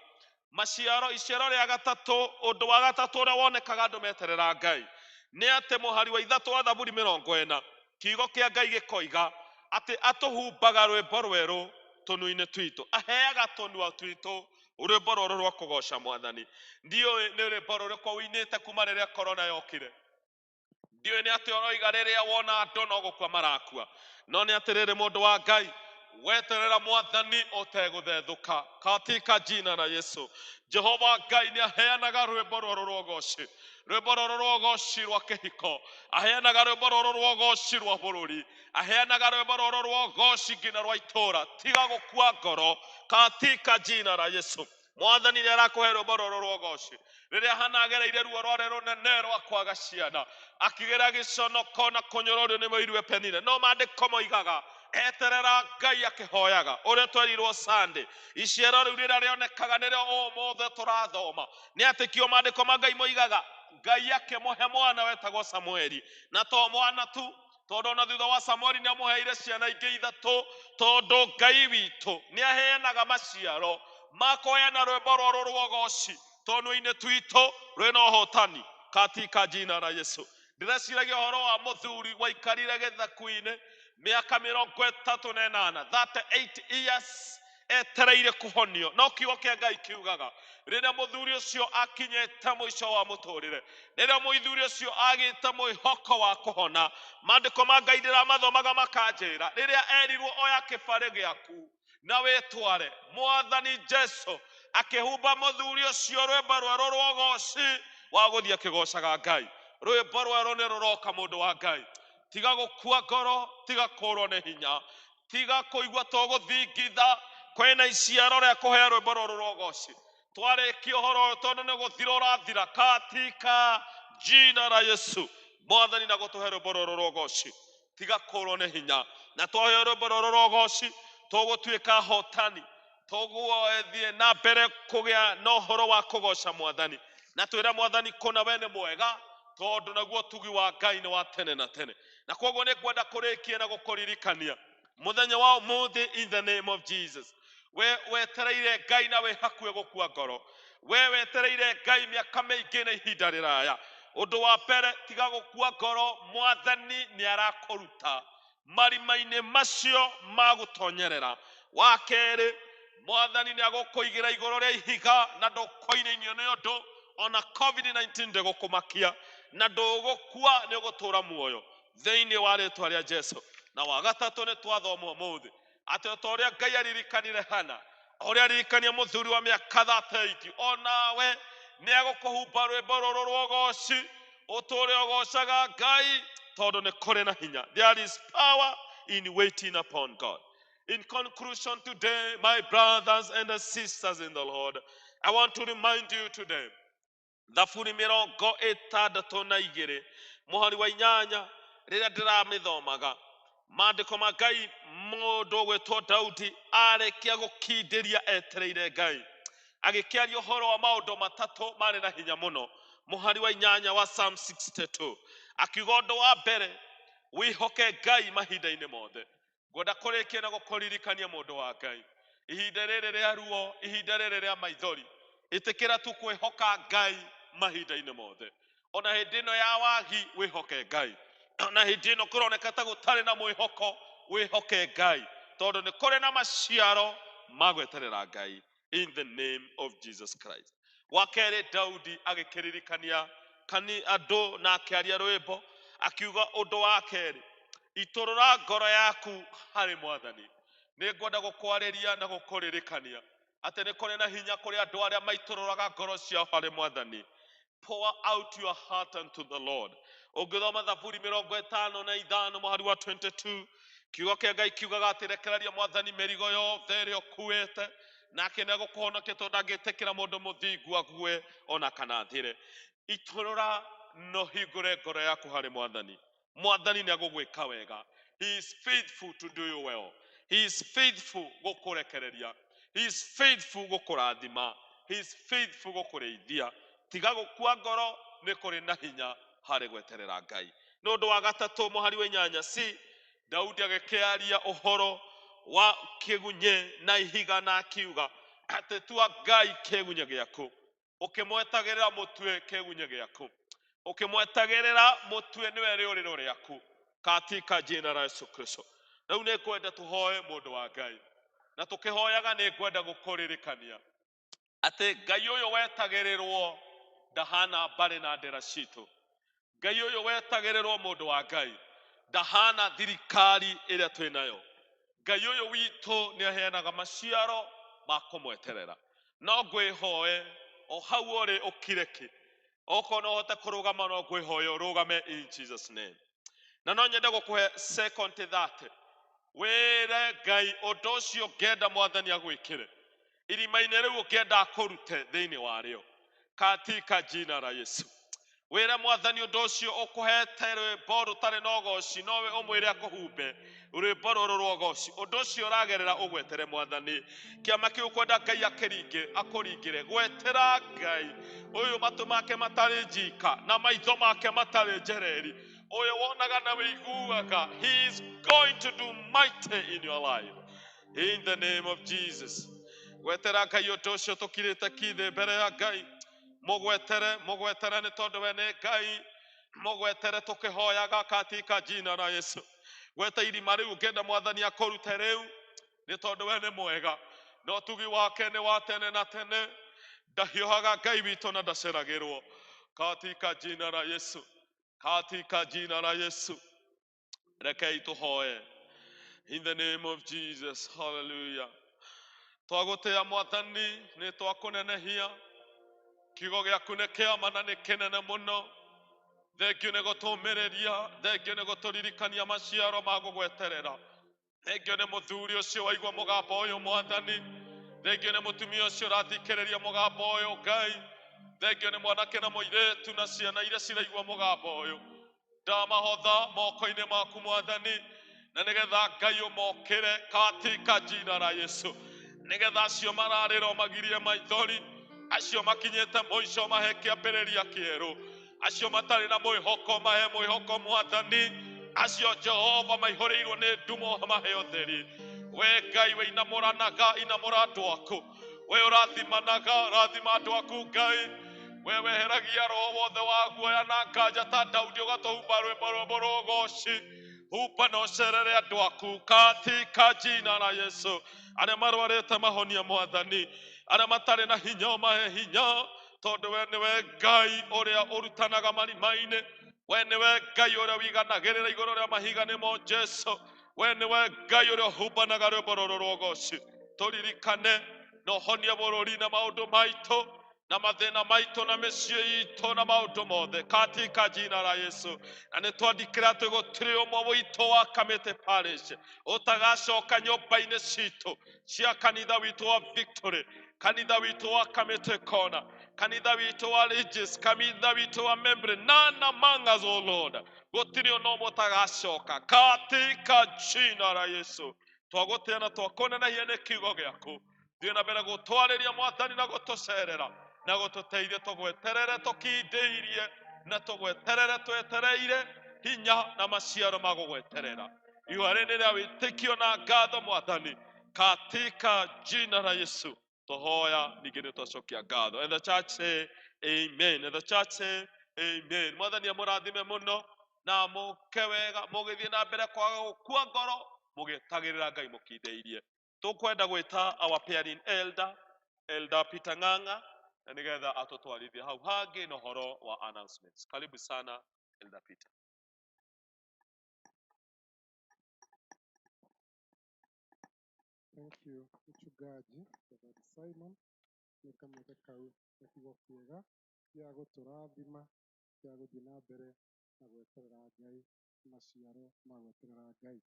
Iciaro rĩa gatatũ, ũndũ wa gatatũ ũrĩa wonekaga andũ meterera Ngai, nĩ atĩ mũhari wa 3 wa Thaburi 40, kiugo kĩa Ngai gĩkoiga atĩ atũhumbaga rwĩmbo rwerũ tũnua-inĩ twitũ, aheaga tũnua twitũ rwĩmbo rwerũ rwa kũgoca Mwathani. Ndiũĩ nĩ rwĩmbo rũrĩkũ wĩinĩte kuma rĩrĩa korona yokire. Ndiũĩ nĩ atĩ ũroiga rĩrĩa wona andũ no gũkua marakua, no nĩ atĩrĩrĩ mũndũ wa Ngai, weterera Mwathani ũtegũthethũka katika jina la Yesu. Jehova Ngai nĩ aheanaga rwĩmbo rũrũ rwa ũgoci, rwĩmbo rũrũ rwa ũgoci rwa kĩhiko, aheanaga rwĩmbo rũrũ rwa ũgoci rwa bũrũri, aheanaga rwĩmbo rũrũ rwa ũgoci nginya rwa itũũra. Tiga gũkua ngoro katika jina la Yesu. Mwathani nĩ arakũhe rwĩmbo rũrũ rwa ũgoci. Rĩrĩa Hana agereire ruo rwarĩ rũnene rwa kwaga ciana, akĩgera gĩconoko na kũnyũrũrio nĩ mũiruwe Penina, no maandĩko moigaga eterera Ngai akĩhoyaga, ũrĩa twerirwo Sunday. Iciaro rĩu rĩrĩa rĩonekaga nĩrĩo ũmũthĩ tũrathoma, nĩ atĩ kĩo maandĩko ma Ngai moigaga Ngai akĩmũhe mwana wetagwo Samueli, na to mwana tu, tondũ ona thutha wa Samueli nĩ amũheire ciana ingĩ 3, tondũ Ngai witũ nĩ aheanaga maciaro ma kũheana rwĩmbo rũrũ rwa ũgoci tũnua-inĩ twitũ rwĩna ũhotani katika jina la Yesu. Ndĩreciragia ũhoro wa mũthuri waikarire gĩthaku-inĩ mĩaka 38, 38 years etereire kũhonio, no kiugo kĩa Ngai kiugaga rĩrĩa mũthuri ũcio akinyĩte mũico wa mũtũrĩre, rĩrĩa mũthuri ũcio agĩte mwĩhoko wa kũhona, maandĩko ma Ngai ndĩramathomaga makanjĩra rĩrĩa erirwo oya kĩbarĩ gĩaku na wĩtware, Mwathani Jesu akĩhumba mũthuri ũcio rwĩmbo rwerũ rwa ũgoci wa gũthiĩ akĩgocaga Ngai. Rwĩmbo rwerũ nĩ rũroka mũndũ wa Ngai. Tiga gũkua ngoro, tiga kũrwo nĩ hinya, tiga kũigua tũgũthingitha. Kwĩna iciaro rĩa kũhea rwĩmbo rũrũ rwa ũgoci. Twarĩkia ũhoro ũyũ tondũ nĩ gũthira ũrathira katika jina la Yesu. Mwathani na gũtũhe rwĩmbo rũrũ rwa ũgoci, tiga kũrwo nĩ hinya, na twaheo rwĩmbo rũrũ rwa ũgoci tũgũtuĩka hotani tũgũthie na mbere kũgĩa na ũhoro wa kũgoca Mwathani na twĩra Mwathani kũna we nĩ mwega tondũ naguo tugi wa Ngai nĩ wa tene na tene. Na koguo nĩ ngwenda kũrĩkia na gũkũririkania mũthenya wa ũmũthĩ in the name of Jesus. We wetereire Ngai na we hakuhĩ gũkua ngoro. We wetereire Ngai mĩaka mĩingĩ na ihinda rĩraya. Ũndũ wa mbere tiga gũkua ngoro, Mwathani nĩ arakũruta marima-inĩ macio ma gũtonyerera. Wa kerĩ, Mwathani nĩ agũkũigĩra igũrũ rĩa ihiga na ndũkoinainio nĩ ũndũ ona COVID-19 ndĩgũkũmakia na ndũgũkua, nĩ ũgũtũra muoyo thĩinĩ wa rĩtwa rĩa Jesũ. Na wa gatatũ nĩ twathoma ũmũthĩ atĩ o ta ũrĩa Ngai aririkanire Hana, o ũrĩa aririkania mũthuri wa mĩaka 38, onawe nĩ agũkũhumba rwĩmbo rũrũ rwa ũgoci ũtũũre ũgocaga Ngai tondũ nĩ kũrĩ na hinya. There is power in waiting upon God. In conclusion today, my brothers and sisters in the Lord, I want to remind you today, Thaburi 62 mũhari wa 8 rĩrĩa ndĩramĩthomaga, maandĩko ma Ngai, mũndũ ũgwĩtwo Daudi arĩkia gũkindĩria etereire Ngai, agĩkĩaria ũhoro wa maũndũ matatũ marĩ na hinya mũno. Mũhari wa 8 wa Psalm 62 akiuga ũndũ wa mbere, wĩhoke Ngai mahinda-inĩ mothe. Ngwenda kũrĩkia na gũkũririkania mũndũ wa Ngai, ihinda rĩrĩ rĩa ruo, ihinda rĩrĩ rĩa maithori, ĩtĩkĩra tu kwĩhoka Ngai mahinda-inĩ mothe. Ona hĩndĩ ĩno ya wagi wĩhoke Ngai, ona hĩndĩ ĩno kũroneka ta gũtarĩ na mwĩhoko wĩhoke Ngai tondũ nĩ kũrĩ na maciaro ma gweterera Ngai in the name of Jesus Christ. Wa kerĩ, Daudi agĩkĩririkania andũ na akĩaria rwĩmbo akiuga ũndũ wa kerĩ, itũrũra ngoro yaku harĩ Mwathani. Nĩ ngwenda gũkwarĩria na gũkũririkania atĩ nĩ kũrĩ na hinya kũrĩ andũ arĩa maitũrũraga ngoro ciao harĩ Mwathani. Pour out your heart unto the Lord. Ũngĩthoma Thaburi 55 mũhari wa 22, kiugo kĩa Ngai kiugaga atĩ rekereria Mwathani mĩrigo yothe ĩrĩa ũkuĩte, nake nĩ agũkũhonokia tondũ ndangĩtĩkĩra mũndũ mũthingu ague ona kana athire. Itũrũra no hingũre ngoro yaku harĩ Mwathani. Mwathani nĩ agũgwĩka wega. He is faithful to do you well. He is faithful gũkũrekereria. He is faithful gũkũrathima. He is faithful gũkũrĩithia. Tiga gũkua ngoro, nĩ kũrĩ na hinya harĩ gweterera Ngai. Nĩ ũndũ wa gatatũ, mũhari wa 8c, Daudi agĩkĩaria ũhoro wa kĩgunye na ihiga na akiuga atĩ tua Ngai kĩgunye gĩaku, ũkĩmwetagĩrĩra mũtwe kĩgunye gĩaku, ũkĩmwetagĩrĩra mũtwe nĩwe rĩũrĩro rĩaku katika jina la Yesu Kristo. Rĩu nĩ ngwenda tũhoe mũndũ wa Ngai, na tũkĩhoyaga nĩ ngwenda gũkũririkania atĩ Ngai ũyũ wetagĩrĩrwo ndahana mbarĩ na ndĩra citũ. Ngai ũyũ wetagĩrĩrwo mũndũ wa Ngai ndahana thirikari ĩrĩa twĩ nayo. Ngai ũyũ witũ nĩ aheanaga maciaro ma kũmweterera. No ngwĩhoe o hau ũrĩ ũkireki, okorwo no ũhote kũrũgama, no ngwĩhoe ũrũgame in Jesus name. Na no nyende gũkũhe 2:30 wĩre Ngai ũndũ ũcio ngenda Mwathani agwĩkĩre, irima-inĩ rĩu ũkĩenda akũrute thĩinĩ warĩo katika jina la Yesu. Wĩre Mwathani ũndũ ũcio ũkũhete rwĩmbo rũtarĩ na ũgoci, nowe ũmwĩre akũhumbe rwĩmbo rũrũ rwa ũgoci. Ũndũ ũcio ũragerera ũgwetere Mwathani. Kĩama kĩu kwenda Ngai akũringĩre, gwetera Ngai ũyũ matũ make matarĩ njika na maitho make matarĩ njereri, ũyũ wonaga na wĩiguaga. He is going to do mighty in your life in the name of Jesus. Gwetera Ngai ũndũ ũcio tũkirĩte kithe mbere ya Ngai. Mũgwetere nĩ tondũ we nĩ Ngai. Mũgwetere tũkĩhoyaga katika jina la Yesu. Gweta irima rĩu ngenda Mwathani akũrute rĩu nĩ tondũ we nĩ mwega, no tugi wake nĩ wa tene na tene. Ndahiũhaga Ngai witũ na ndaceragĩrwo katika jina la Yesu, katika jina la Yesu. Rekei tũhoye in the name of Jesus. Hallelujah. Twagũtĩĩa Mwathani, nĩ twakũnenehia. Kiugo gĩaku nĩ kĩama na nĩ kĩnene mũno. Thengio nĩ gũtũũmĩrĩria, thengio nĩ gũtũririkania maciaro ma gũgweterera. Thengio nĩ mũthuri ũcio waigua mũgambo ũyũ Mwathani. Thengio nĩ mũtumia ũcio ũrathikĩrĩria mũgambo ũyũ Ngai. Thengio nĩ mwanake na mũirĩtu na ciana iria ciraigua mũgambo ũyũ. Ndamahotha moko-inĩ maku Mwathani, na nĩgetha Ngai ũmokĩre katika jina la Yesu. nigetha acio mararĩra magirie maithori, acio makinyĩte mũico mahe kĩambĩrĩria kĩerũ, acio matarĩ na mwĩhoko mahe mwĩhoko Mwathani, acio Jehova maihũrĩirwo nĩ ndumo mahe ũtheri. We Ngai we inamũranaga inamũra andũ aku, we ũrathimanaga rathima andũ aku Ngai, we weheragia roho wothe wa guoya na nganja ta Daudi ũgatũhumba rwĩmbo rwĩmbo rwa ũgooci. Humba na ũcerere andũ aku katika jina la Yesu. Arĩa marwarĩte mahonia Mwathani, arĩa matarĩ na hinya ũmahe hinya, tondũ we nĩwe Ngai ũrĩa ũrutanaga marima-inĩ, we nĩwe Ngai ũrĩa wiganagĩrĩra igũrũ rĩa mahiga nĩmo Jesu, we nĩwe Ngai ũrĩa ũhumbanaga rwĩmbo rũrũ rwa ũgooci. Tũririkane na ũhonie bũrũri na maũndũ maitũ na mathĩna maitũ na mĩciĩ itũ na maũndũ mothe katika jina la Yesu. Na nĩ twandĩkĩra atĩ gũtirĩ ũmwe witũ wa Kamĩtĩ Parish ũtagacoka nyũmba-inĩ citũ cia kanitha witũ wa Victory, kanitha witũ wa Kamĩtĩ Corner, kanitha witũ wa Regis, kanitha witũ wa Memory, none among us, O Lord. Gũtirĩ ona ũmwe ũtagacoka katika jina la Yesu. Twagũtĩa na twakũnenehia nĩ kiugo gĩaku. Thiĩ na mbere gũtwarĩria Mwathani na gũtũcerera na gũtũteithia tũgweterere tũkindĩirie na tũgweterere twetereire hinya na maciaro ma gũgweterera. Ihũa-inĩ rĩa wĩtĩkio na ngatho Mwathani, katika jina la Yesu tũhoya ningĩ nĩ twacokia ngatho. And the church say amen. And the church say amen. Mwathani amũrathime mũno na mũke wega mũgĩthiĩ na mbere kwaga gũkua ngoro mũgĩtagĩrĩra Ngai mũkindĩirie. Tũkwenda gwĩta our pairing elder Peter Ng'ang'a na nigetha atũtwarithie hau hangĩ na ũhoro wa announcements. Karibu sana Elder Peter. Thank you mchungaji Reverend Simon nĩ kamweke kau na kiugo kĩega gĩa gũtũrathima gĩa gũthiĩ na mbere na gweterera Ngai, maciaro ma gweterera Ngai.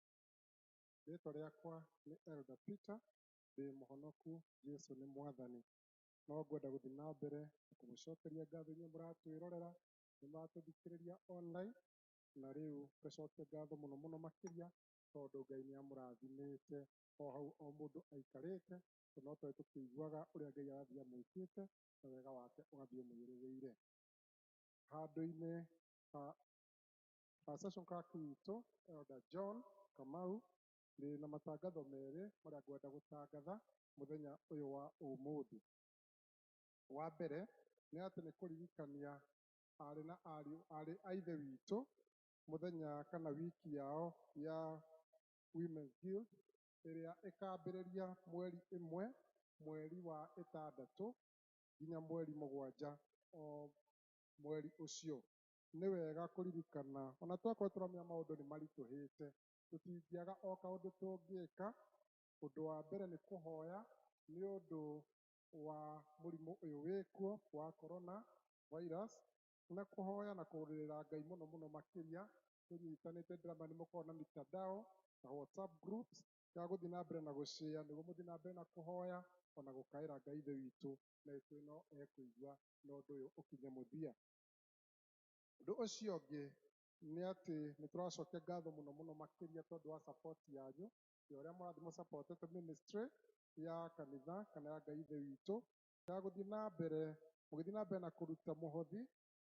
Rĩĩtwa rĩakwa nĩ Elder Peter, ndĩ mũhonoku, Jesu nĩ Mwathani. No ngwenda gũthiĩ na mbere na kũmũcokeria ngatho inyuĩ mũratwĩrorera, nĩ mũratũthikĩrĩria online, na rĩu tũcokie ngatho mũno mũno makĩria tondũ Ngai nĩ amũrathimĩte o hau o mũndũ aikarĩte, no twĩ tũkĩiguaga ũrĩa Ngai arathiĩ amwĩkĩte na wega wake ũgathiĩ ũmũiyũrĩrĩire. Handũ-inĩ ha session clerk witũ Elder John Kamau, ndĩ na matangatho merĩ marĩa ngwenda gũtangatha mũthenya ũyũ wa ũmũthĩ. Wa mbere nĩ atĩ nĩ kũririkania arĩ na arĩ a ithe witũ mũthenya kana wiki yao ya Women's Guild ĩrĩa ĩkambĩrĩria mweri ĩmwe mweri wa ĩtandatũ nginya mweri mũgwanja o mweri ũcio. Nĩ wega kũririkana ona twakorwo tũramenya maũndũ nĩ maritũhĩte, tũtingĩaga o kaũndũ tũngĩka. Ũndũ wa mbere nĩ kũhoya nĩ ũndũ wa mũrimũ ũyũ wĩkuo wa corona virus, na kũhoya na kũrĩrĩra Ngai mũno mũno makĩria tũnyitanĩte. Ndĩrama nĩ mũkoragwo na mitandao na WhatsApp groups ya gũthiĩ na mbere na gũshare nĩguo mũthiĩ na mbere na kũhoya ona gũkaĩra Ngai ithe witũ na gĩkũyũ no ekũigua na ũndũ ũyũ ũkinye mũthia. Ũndũ ũcio ũngĩ nĩ atĩ nĩ tũracokia ngatho mũno mũno makĩria tondũ wa support yanyu ya ũrĩa mũrathiĩ mũsupportete ministry ya kanitha kana ya Ngai ithe witũ ya gũthiĩ na mbere, mũgĩthiĩ na mbere na kũruta mũhothi,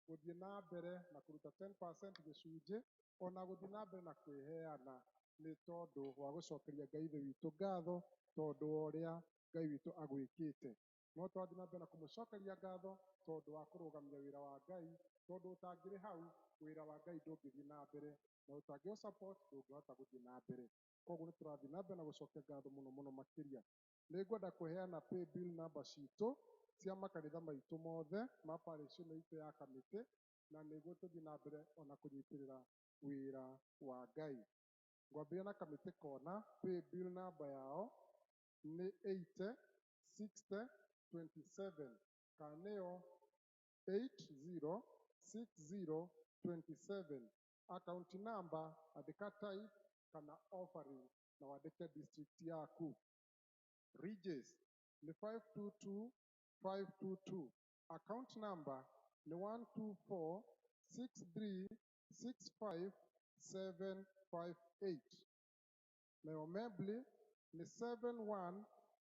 gũthiĩ na mbere na kũruta 10% gĩcunjĩ, ona gũthiĩ na mbere na kwĩheana nĩ tondũ wa gũcokeria Ngai ithe witũ ngatho tondũ wa ũrĩa Ngai witũ agwĩkĩte. No tũrathiĩ na mbere na kũmũcokeria ngatho tondũ wa kũrũgamia wĩra wa Ngai, tondũ ũtangĩrĩ hau wĩra wa Ngai ndũngĩthiĩ na mbere na ũtangĩ support ndũngĩhota gũthiĩ na mbere. Koguo nĩ tũrathiĩ na mbere na gũcokia ngatho mũno mũno makĩria. Nĩ ngwenda kũheana paybill number citũ cia makanitha maitũ mothe ma parish ĩno itũ ya Kamĩtĩ, na nĩguo tũthiĩ na mbere ona kũnyitĩrĩra wĩra wa Ngai. Ngwambĩrĩria na Kamĩtĩ Corner, paybill number yao nĩ 806027, kana nĩyo 806027. Account number andĩka tithe kana offering na wandĩke district yaku. Regis nĩ 522522. Account number nĩ 12463655758. Nayo Memory nĩ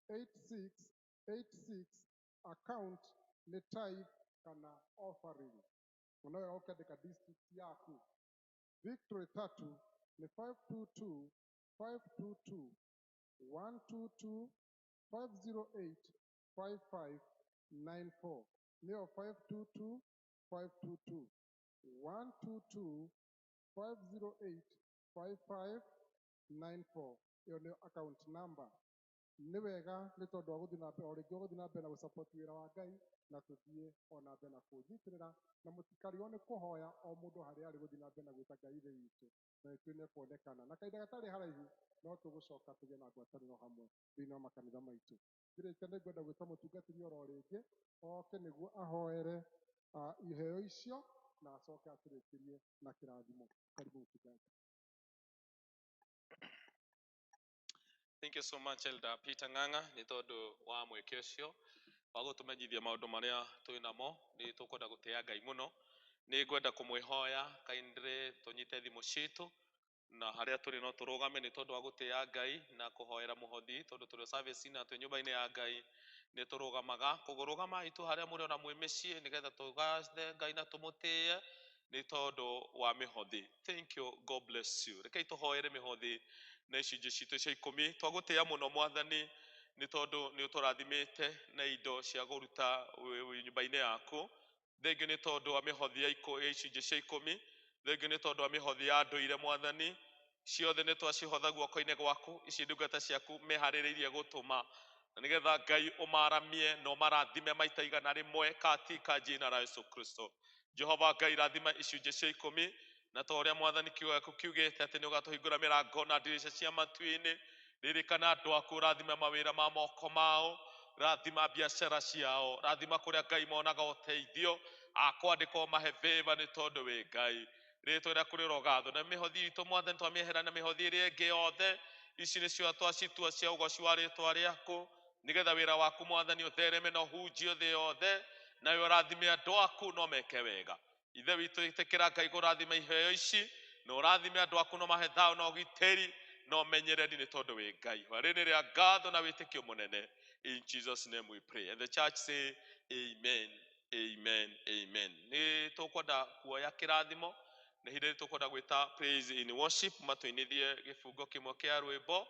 8686 account ni tithe kana offering. Unawe ukandika district yaku. Victory tatu ni 522 522 122 508 5594. Neo 522 522 122 508 5594. Iyo nio account number. Nĩ wega nĩ tondũ wa gũthiĩ na mbere o rĩngĩ gũthiĩ na mbere na gũsupport wĩra wa Ngai na tũthiĩ o na mbere na kũnyiitĩrĩra na mũtikarigwo nĩ kũhoya o mũndũ harĩa arĩ gũthiĩ na mbere na gwĩta Ngai ithe witũ na nĩtũĩ nĩ kuonekana na kahinda gatarĩ haraihu no tũgũcoka tũgĩe na ngwatanĩro hamwe thĩinĩ wa makanitha maitũ. Ngĩrĩkia nĩ ngwenda gwĩta mũtungatĩri oro rĩngĩ oke nĩguo ahoere iheo icio na acoke atũrĩkĩrie na kĩrathimo. Karibu mũtungatĩri. Thank you so much, Elder Peter Ng'ang'a, nĩ tondũ wa mweke ũcio wa gũtũmenyithia maũndũ marĩa twĩ namo. Nĩ tũkwenda gũtĩa Ngai mũno. Nĩ ngwenda kũmwĩhoya kindly tũnyite thimũ citũ na harĩa tũrĩ no tũrũgame nĩ tondũ wa gũtĩa Ngai na kũhoera mũhothi, tondũ tũrĩ service na twĩ nyũmba-inĩ ya Ngai nĩ tũrũgamaga. Kũgũrũgamai tu harĩa mũrĩ ona mwĩ mĩciĩ nĩgetha tũgathe Ngai na tũmũtĩe nĩ tondũ wa mĩhothi. Thank you, God bless you. Rekei tũhoere mĩhothi na icunjĩ citũ cia ikũmi. Twagũtĩa mũno Mwathani nĩ tondũ nĩ ũtũrathimĩte na indo cia gũruta nyũmba-inĩ yaku. Thengio nĩ tondũ wa mĩhothi ya icunjĩ cia ikũmi. Thengio nĩ tondũ wa mĩhothi ya ndũire Mwathani. Ciothe nĩ twacihotha guoko-inĩ gwaku. Ici ndungata ciaku meharĩrĩirie gũtũma na nĩgetha Ngai ũmaramie na ũmarathime maita igana rĩmwe katika jina la Yesu Kristo. Jehova Ngai rathima icunjĩ cia ikũmi na ta ũrĩa Mwathani kiugo gĩaku kiugĩte atĩ nĩ ũgatũhingũra mĩrango na ndirica cia matu-inĩ. Ririkana andũ aku, rathima mawĩra ma moko mao, rathima biacara ciao, rathima kũrĩa Ngai monaga ũteithio, akwandĩka ũmahe favor nĩ tondũ wĩ Ngai. Rĩtwa rĩaku rĩrogathwo na mĩhothi itũ Mwathani twamĩehera na mĩhothi ĩrĩa ĩngĩ yothe. Ici nĩcio twacitua cia ũgoci wa rĩtwa rĩaku nĩgetha wĩra waku Mwathani ũthereme na ũhunjio thĩ yothe, nawe ũrathime andũ aku no meke wega. Ithe witũ ĩtĩkĩra Ngai kũrathima iheo ici na ũrathime andũ aku no mahe thayũ na ũgitĩri na ũmenyereri nĩ tondũ wĩ Ngai. Rĩrĩ nĩ rĩa ngatho na wĩtĩkio mũnene. In Jesus name we pray. And the church say amen, amen, amen. Nĩ tũkwenda kuoya kĩrathimo na hĩndĩ tũkwenda gwĩta praise in worship, matũinithie gĩbungo kĩmwe kĩa rwĩmbo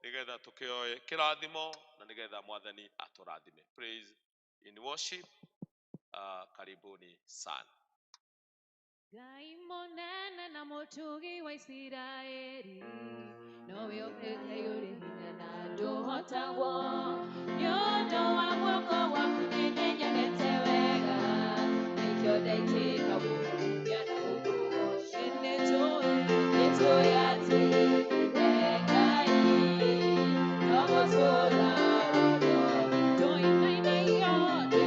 nĩgetha tũkĩoe kĩrathimo na nĩgetha Mwathani atũrathime. Praise in worship. Karibuni sana. Ngai mũnene na mũtugi wa Isiraeli, nowe ũkĩte yũrĩ hinya na ndũhotagwo. Nĩ ũndũ wa guoko gwaku nĩnyendete wega, nĩkĩo ndaitĩka gũkuria na gũkũgoca. Nĩtũĩ atĩ we Ngai no gũtũũra ũguo. Tũinainio maũndũ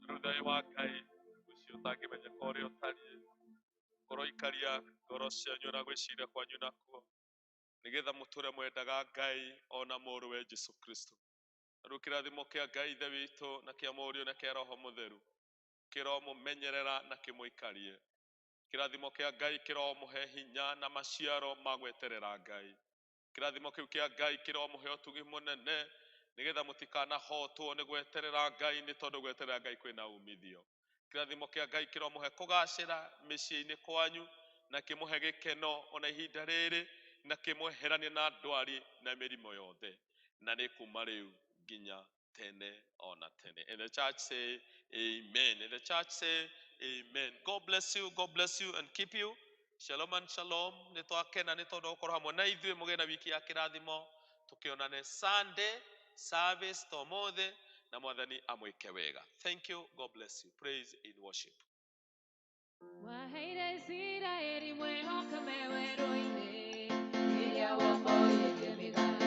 Rũthai wa Ngai ũcio ũtangĩmenyeka ũrĩa ũtariĩ, kũroikaria ngoro cianyu na gwĩciria kwanyu nakuo nĩgetha mũtũre mwendaga Ngai ona mũrũwe Jesũ Kristo. Rĩu kĩrathimo kĩa Ngai ithe witũ na kĩa mũriũ na kĩa roho mũtheru kĩromũmenyerera na kĩmũikarie. Kĩrathimo kĩa Ngai kĩromũhe hinya na maciaro ma gweterera Ngai. Kĩrathimo kĩu kĩa Ngai kĩromũhe ũtugi mũnene nĩgetha mũtikanahotwo nĩ gweterera Ngai nĩ tondũ gweterera Ngai kwĩna umithio. Kĩrathimo kĩa Ngai kĩromũhe kũgacĩra mĩciĩ-inĩ kwanyu na kĩmũhe gĩkeno ona ihinda rĩrĩ na kĩmweheranie na ndwari na mĩrimũ yothe na nĩ kuma rĩu nginya tene ona tene. And the church say amen. And the church say amen. God bless you, God bless you and keep you. Shalom and shalom. Nĩ twakena nĩ tondũ gũkorwo hamwe na ithuĩ mũgĩe na wiki ya kĩrathimo. Tukionane Sunday service tomothe na mwathani amwike wega. Thank you. God bless you. Praise in worship. Waheire Isiraeli mwehoka mewerũ-inĩ, rĩrĩa woko yake mĩgana